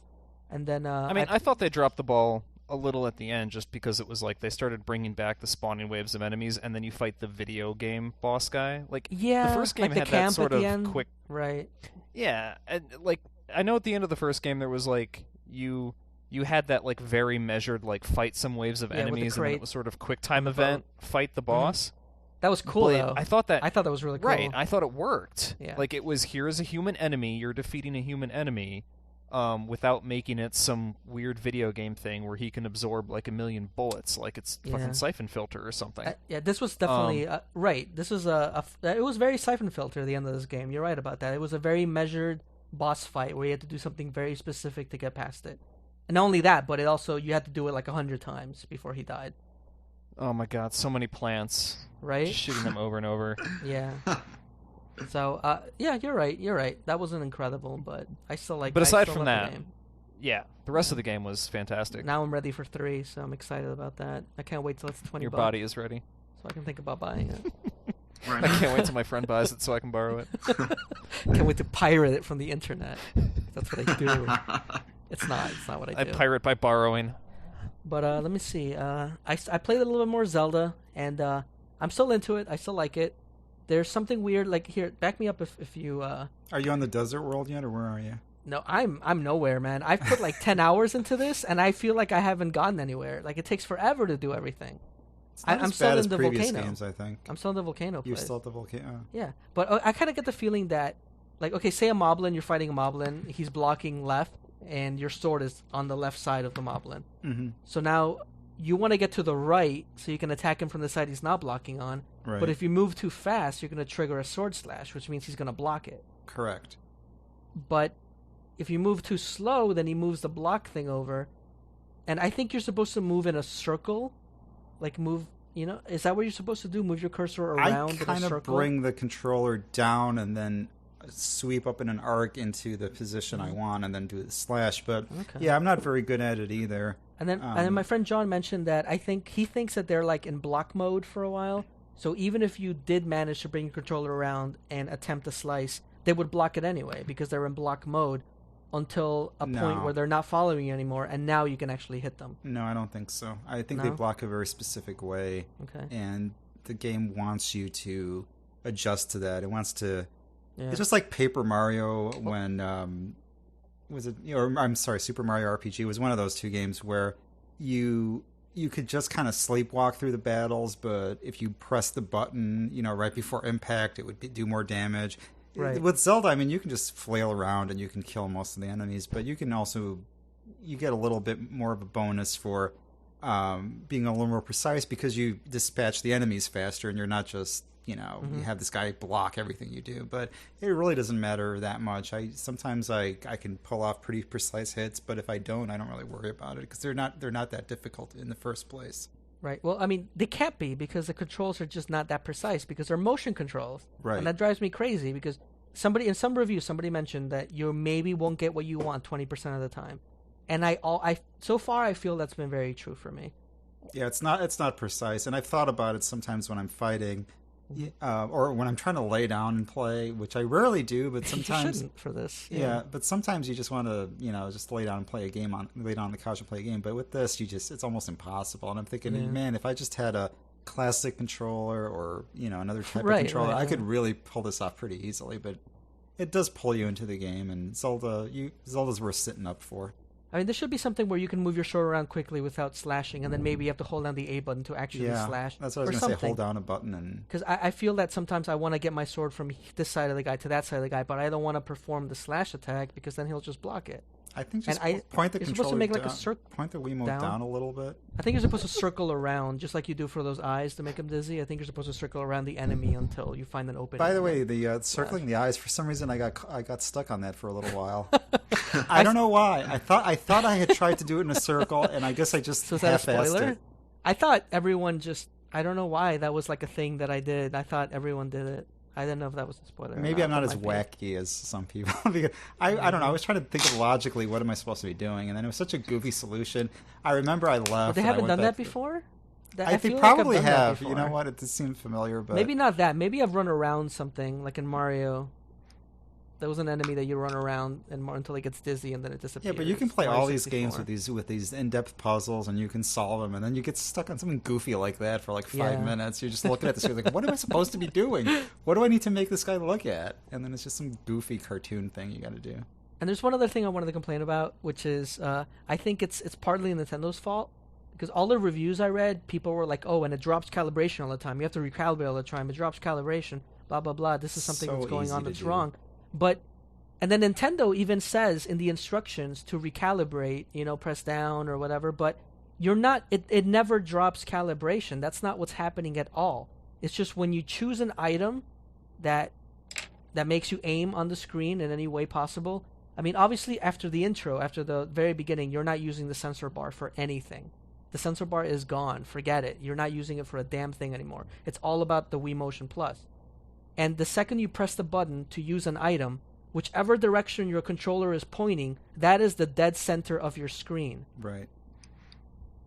And then
I thought they dropped the ball a little at the end just because it was like they started bringing back the spawning waves of enemies, and then you fight the video game boss guy. Like,
yeah,
the first game
like
had
the
that
camp
sort
at the
of
end.
quick.
Right.
Yeah, and like I know at the end of the first game there was like you had that like very measured like fight some waves of enemies, and then it was sort of quick time event, fight the boss.
That was cool,
but
though.
I thought that
was really cool.
Right, I thought it worked.
Yeah.
Like, it was, here's a human enemy, you're defeating a human enemy, without making it some weird video game thing where he can absorb like a million bullets, like it's fucking Siphon Filter or something.
This was definitely right. This was it was very Siphon Filter at the end of this game. You're right about that. It was a very measured boss fight where you had to do something very specific to get past it. And not only that, but you had to do it like 100 times before he died.
Oh my god, so many plants.
Right?
Just shooting them over and over.
Yeah. So, yeah, you're right. That wasn't incredible, but I still like.
But aside
from
from that,
the game.
yeah, the rest of the game was fantastic.
Now I'm ready for 3, so I'm excited about that. I can't wait till it's $20.
Your body is ready.
So I can think about buying it.
I can't wait till my friend buys it so I can borrow it.
Can't wait to pirate it from the internet. That's what I do. It's not what I do.
I pirate by borrowing.
But let me see. I played a little bit more Zelda, and I'm still into it. I still like it. There's something weird. Like, here, back me up if you.
Are you on the desert world yet, or where are you?
No, I'm nowhere, man. I've put like 10 hours into this, and I feel like I haven't gotten anywhere. Like, it takes forever to do everything. I'm still in the volcano.
Games, I think.
I'm still in the volcano place.
You're still at the volcano.
Yeah, but I kind of get the feeling that, like, okay, say a moblin, you're fighting a moblin, he's blocking left, and your sword is on the left side of the moblin.
Mm-hmm.
So now you want to get to the right so you can attack him from the side he's not blocking on.
Right.
But if you move too fast, you're going to trigger a sword slash, which means he's going to block it.
Correct.
But if you move too slow, then he moves the block thing over. And I think you're supposed to move in a circle. Like, move, is that what you're supposed to do? Move your cursor around in a circle?
I kind of bring the controller down and then sweep up in an arc into the position I want and then do the slash. But yeah, I'm not very good at it either.
And then my friend John mentioned that he thinks that they're like in block mode for a while. So even if you did manage to bring your controller around and attempt a slice, they would block it anyway because they're in block mode until a point where they're not following you anymore, and now you can actually hit them.
No, I don't think so. I think they block a very specific way.
Okay.
And the game wants you to adjust to that. It wants to...
Yeah.
It's just like Paper Mario when... Super Mario RPG was one of those two games where you could just kind of sleepwalk through the battles, but if you press the button, right before impact, it would do more damage.
Right.
With Zelda, I mean, you can just flail around and you can kill most of the enemies, but you get a little bit more of a bonus for being a little more precise because you dispatch the enemies faster and you're not just, you have this guy block everything you do. But it really doesn't matter that much. Sometimes I can pull off pretty precise hits, but if I don't really worry about it because they're not that difficult in the first place.
Right. Well, I mean, they can't be because the controls are just not that precise because they're motion controls.
Right.
And that drives me crazy because in some review, somebody mentioned that you maybe won't get what you want 20% of the time. And so far I feel that's been very true for me.
Yeah, it's not precise. And I've thought about it sometimes when I'm fighting or when I'm trying to lay down and play, which I rarely do, but sometimes
you shouldn't for this.
Yeah, but sometimes you just want to, just lay down and play a game lay down on the couch and play a game. But with this, it's almost impossible. And I'm thinking, man, if I just had a classic controller or another type of controller, I could really pull this off pretty easily. But it does pull you into the game, and Zelda's worth sitting up for.
I mean, there should be something where you can move your sword around quickly without slashing, and then maybe you have to hold down the A button to actually slash.
That's what I was going to say, hold down a button.
Because I feel that sometimes I want to get my sword from this side of the guy to that side of the guy, but I don't want to perform the slash attack because then he'll just block it.
I think just point the controller
to make like a
point the Wiimote down a little bit.
I think you're supposed to circle around, just like you do for those eyes to make them dizzy. I think you're supposed to circle around the enemy until you find an opening.
By the way, the circling the eyes, for some reason I got stuck on that for a little while. I don't know why. I thought I had tried to do it in a circle, and I guess I just
so is that a spoiler?
it.
I thought everyone just I don't know why that was like a thing that I did. I thought everyone did it. I didn't know if that was a spoiler.
Maybe I'm not
but
as
might be.
wacky as some people. Because I don't know. I was trying to think of logically what am I supposed to be doing, and then it was such a goofy solution. I remember I left.
But they
and I
haven't
went
done
back
that
to-
before.
I
feel
think
like I've
probably
done that
have. You know
before.
what? It just seems familiar, but
Maybe not that. Maybe I've run around something like in Mario. There was an enemy that you run around and until it gets dizzy and then it disappears.
Yeah, but you can play
Mario
all these
64.
games with these in-depth puzzles, and you can solve them, and then you get stuck on something goofy like that for like 5
Yeah.
minutes. You're just looking at the screen like, what am I supposed to be doing? What do I need to make this guy look at? And then it's just some goofy cartoon thing you got to do.
And there's one other thing I wanted to complain about, which is I think it's partly Nintendo's fault because all the reviews I read, people were like, "Oh, and it drops calibration all the time. You have to recalibrate all the time. It drops calibration. Blah blah blah. This is something
So
that's going
easy
on
to
that's
do.
wrong." But and then Nintendo even says in the instructions to recalibrate, press down or whatever. But you're not. It never drops calibration. That's not what's happening at all. It's just when you choose an item that makes you aim on the screen in any way possible. I mean, obviously, after the intro, after the very beginning, you're not using the sensor bar for anything. The sensor bar is gone. Forget it. You're not using it for a damn thing anymore. It's all about the Wii Motion Plus. And the second you press the button to use an item, whichever direction your controller is pointing, that is the dead center of your screen.
Right.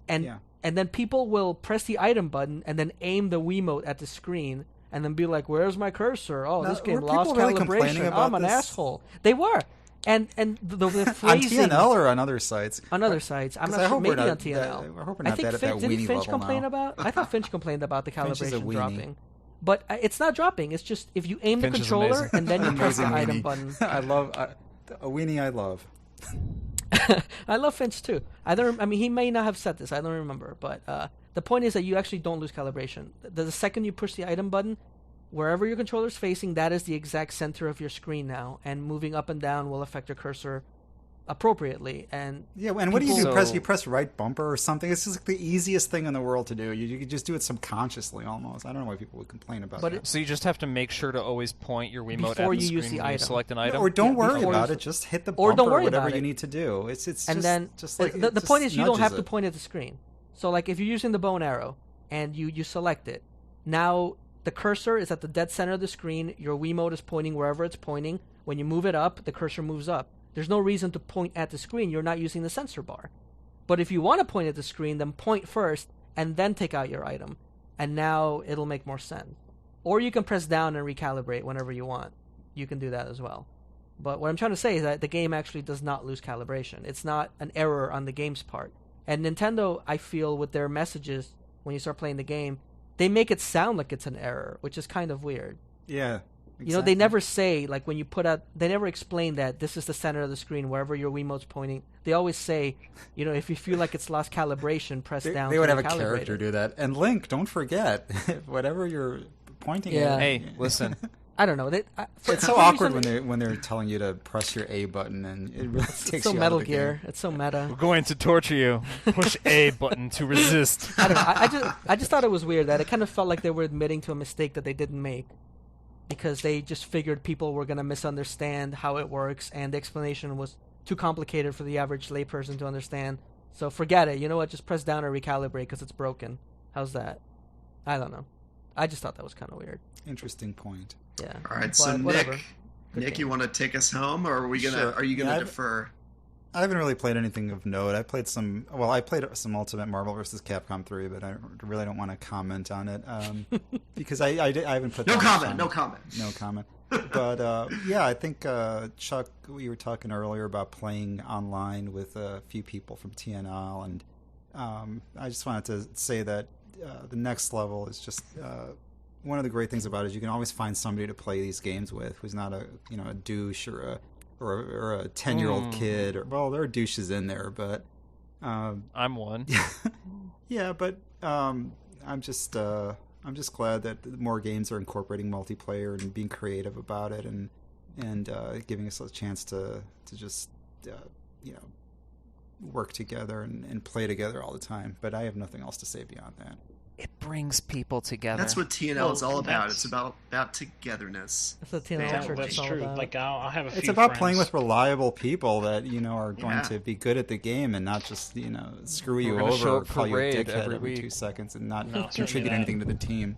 And
Yeah.
and then people will press the item button and then aim the Wiimote at the screen and then be like, "Where's my cursor? Oh,
Now,
this game
were
lost
people really complaining
calibration.
about
I'm an
this?
asshole." They were. And the
On
phrasing
TNL or on other sites?
on other sites. I'm
'Cause
not
I
sure.
hope we're
Maybe
not
on TNL.
I hope we're
I
not
think
that at that
Finch, didn't
weenie
Finch
level
complain
now.
about? I thought Finch complained about the
Finch is a
calibration
weenie.
dropping. But it's not dropping. It's just if you aim the
Finch is
controller
amazing.
and then you press the
Amazing
item
weenie.
button.
I love a weenie. I love.
I love Finch too. I mean, he may not have said this. I don't remember. But the point is that you actually don't lose calibration. The second you push the item button, wherever your controller's facing, that is the exact center of your screen now. And moving up and down will affect your cursor appropriately. And
Yeah, and what do you do?
So-
You press right bumper or something? It's just like the easiest thing in the world to do. You could just do it subconsciously almost. I don't know why people would complain about
But
that.
So you just have to make sure to always point your Wiimote
Before
at the
you
screen
use the
when you
item.
select an item.
Or don't
Yeah,
worry
before
about
you-
it. Just hit the
or
bumper
don't
or
worry
whatever
about
you
it.
need to do. It's
and
just,
then
just like
the
just
point is you don't have
nudges
to
it.
point at the screen. So like if you're using the bow and arrow and you select it, now the cursor is at the dead center of the screen. Your Wiimote is pointing wherever it's pointing. When you move it up, the cursor moves up. There's no reason to point at the screen. You're not using the sensor bar. But if you want to point at the screen, then point first and then take out your item. And now it'll make more sense. Or you can press down and recalibrate whenever you want. You can do that as well. But what I'm trying to say is that the game actually does not lose calibration. It's not an error on the game's part. And Nintendo, I feel, with their messages when you start playing the game, they make it sound like it's an error, which is kind of weird.
Yeah.
You know, they never say, like, when you put out, they never explain that this is the center of the screen, wherever your Wiimote's pointing. They always say, if you feel like it's lost calibration, press down.
They
to
would have a
recalibrate
character
it.
do that. And Link, don't forget, whatever you're pointing
Yeah.
at.
Hey, listen.
I don't know.
It's so awkward when they're telling you to press your A button, and it really takes
It's so
you out
Metal
of the
Gear.
game.
It's so meta.
We're going to torture you. Push A button to resist.
I don't know. I just thought it was weird that it kind of felt like they were admitting to a mistake that they didn't make, because they just figured people were going to misunderstand how it works, and the explanation was too complicated for the average layperson to understand. So forget it. You know what? Just press down or recalibrate because it's broken. How's that? I don't know. I just thought that was kind of weird.
Interesting point.
Yeah.
All right,
But
so
whatever.
Nick,
Good
Nick,
game.
you want to take us home, or are we gonna?
Sure.
Are you gonna
Yeah,
defer?
I haven't really played anything of note. I played some Ultimate Marvel vs. Capcom 3, but I really don't want to comment on it because I haven't put
No
that much
comment.
time.
No comment.
No comment. But yeah, I think Chuck, we were talking earlier about playing online with a few people from TNL, and I just wanted to say that the next level is just one of the great things about it is you can always find somebody to play these games with who's not a douche or a 10-year-old kid, or well, there are douches in there, but
I'm one.
yeah, but I'm just glad that more games are incorporating multiplayer and being creative about it, and giving us a chance to just work together and play together all the time. But I have nothing else to say beyond that.
It brings people together.
That's what TNL is all about.
that's-
It's about togetherness.
That's what TNL
Yeah,
Church
That's
is all
true.
about.
Like I'll have a few
It's about
friends.
playing with reliable people that are going
Yeah.
to be good at the game and not just screw you
We're gonna show
over or
up for
call you a
raid
dickhead
every
every
week.
2 seconds and not
No, certainly
contribute
that.
anything to the team.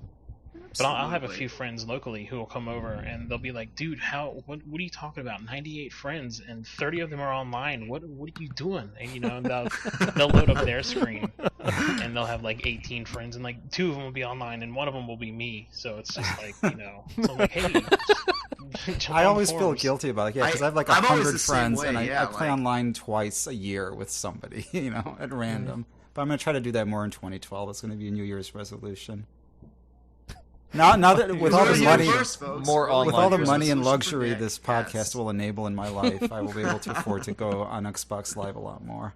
But I'll have a
Absolutely.
few friends locally who will come over and they'll be like, "Dude, what are you talking about? 98 friends and 30 of them are online. What are you doing?" And they'll load up their screen and they'll have like 18 friends and like 2 of them will be online and one of them will be me. So it's just like so I'm like, hey. jump
I
on
always feel
forums.
guilty about it. Yeah, because I have like
I'm always
100
the same
friends
way,
and I
yeah,
play
like-
online twice a year with somebody, at random. But I'm going to try to do that more in 2012. It's going to be a New Year's resolution. Now that with all
You're
the
here
money,
first, folks.
More
Early
with
online
all the
New Year's
money and
resolution for
luxury
Nick.
this podcast
Yes.
will enable in my life, I will be able to afford to go on Xbox Live a lot more.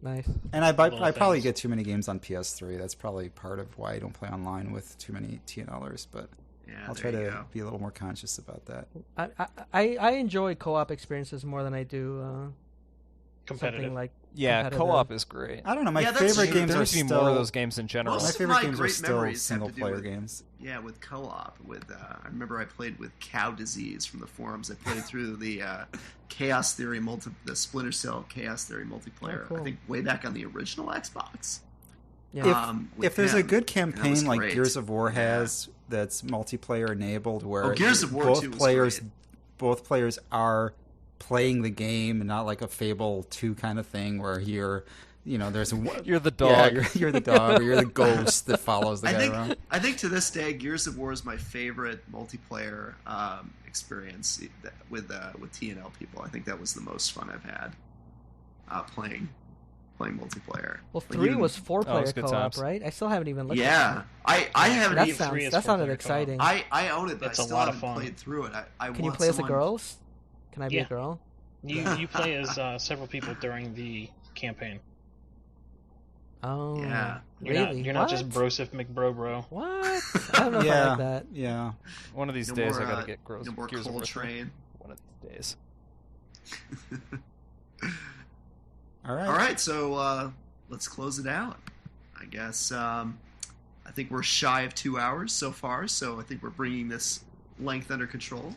Nice.
And I
Little
probably
things.
get too many games on PS3. That's probably part of why I don't play online with too many TNLers. But
Yeah,
I'll
there
try
you
to
go.
be a little more conscious about that.
I enjoy co-op experiences more than I do
Competitive.
something like
Yeah,
competitive.
co-op is great.
I don't know. My
Yeah, that's
favorite
true.
games
There
are
needs to be
still
more of those games in general.
Most
my
of
favorite
my
games are
great
still
memories have to do
single-player
with-
games.
Yeah, with co-op. I remember I played with Cow Disease from the forums. I played through the Chaos Theory the Splinter Cell Chaos Theory multiplayer.
Oh, cool.
I think way back on the original Xbox.
Yeah.
With
If there's a
him,
good
and that was
campaign like
great.
Gears of War
Yeah.
has that's multiplayer enabled, where
Oh, Gears of War
both
2 was
players
great.
both players are playing the game and not like a Fable 2 kind of thing where there's a
You're the
yeah,
dog.
you're the dog or you're the ghost that follows the guy around.
I think to this day, Gears of War is my favorite multiplayer experience with TNL people. I think that was the most fun I've had playing multiplayer.
Well,
Like,
3
even-
was 4-player
it's good
co-op,
times.
right? I still haven't even looked at
Yeah, I haven't
that.
even.
three is
That sounded
4-player
exciting.
co-op.
I own it, but
It's
I
a
still
lot of
haven't
fun.
played through it. I
Can you
want
play as the
someone-
girls? Can I be
Yeah.
a girl?
You play as several people during the campaign.
Oh,
Yeah.
really?
You're not just
What?
Broseph McBro.
What? I don't know if I
Yeah,
like that.
yeah.
One of these
No
days
more,
I gotta get gross.
No more
Gears of War 3.
Coltrane.
One of these days.
All right.
All right, so let's close it out. I guess I think we're shy of 2 hours so far, so I think we're bringing this length under control.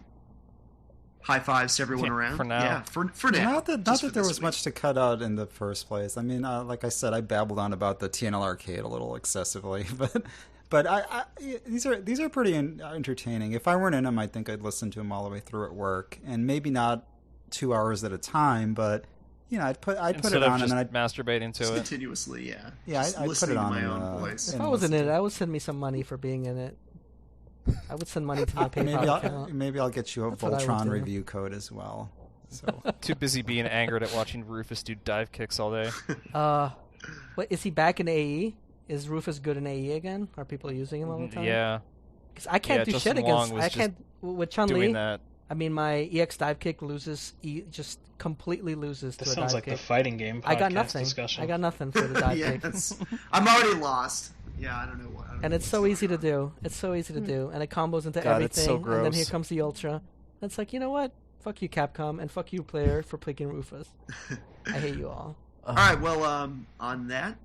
High fives to everyone
Yeah,
around.
for now.
Yeah, for now.
Not that
just for
there
this
was
week.
much to cut out in the first place. I mean, like I said, I babbled on about the TNL arcade a little excessively, but these are pretty entertaining. If I weren't in them, I think I'd listen to them all the way through at work, and maybe not 2 hours at a time, but I'd put
Instead
it
of
on
just
and then
masturbating
Just
to it.
continuously, yeah.
Yeah,
Just
I'd put
listening
it on
to my
and,
own voice.
If
and
I was in
listen
it,
to
I would send me some money for being in it. I would send money to my PayPal
maybe
account.
maybe I'll get you a
That's what I would
Voltron
do.
review code as well. So
Too busy being angered at watching Rufus do dive kicks all day.
What is he back in AE? Is Rufus good in AE again? Are people using him all the time?
Yeah,
Because I can't
Yeah,
do
Justin
shit
Wong
against.
was
I
just
can't with Chun
doing
Li.
that.
I mean, my EX dive kick loses. Just completely loses
This
to a
sounds
dive
like
kick.
the fighting game podcast
I got nothing.
discussion.
I got nothing for the dive kick.
Yes. I'm already lost. Yeah, I don't know what.
And it's so easy to do. It's so easy to do, and it combos into
God, it's
everything.
so
And then here
gross.
comes the Ultra. And it's like, you know what? Fuck you, Capcom, and fuck you, player, for picking Rufus. I hate you all.
All right. Well, on that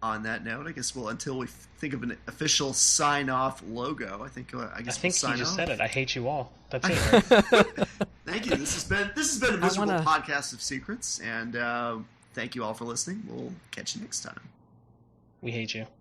note, I guess until we think of an official sign-off logo. I think
I
we'll
think
sign
you just
off.
said it. I hate you all. That's it. Right?
Thank you. This has been a miserable
wanna-
podcast of secrets, and thank you all for listening. We'll catch you next time.
We hate you.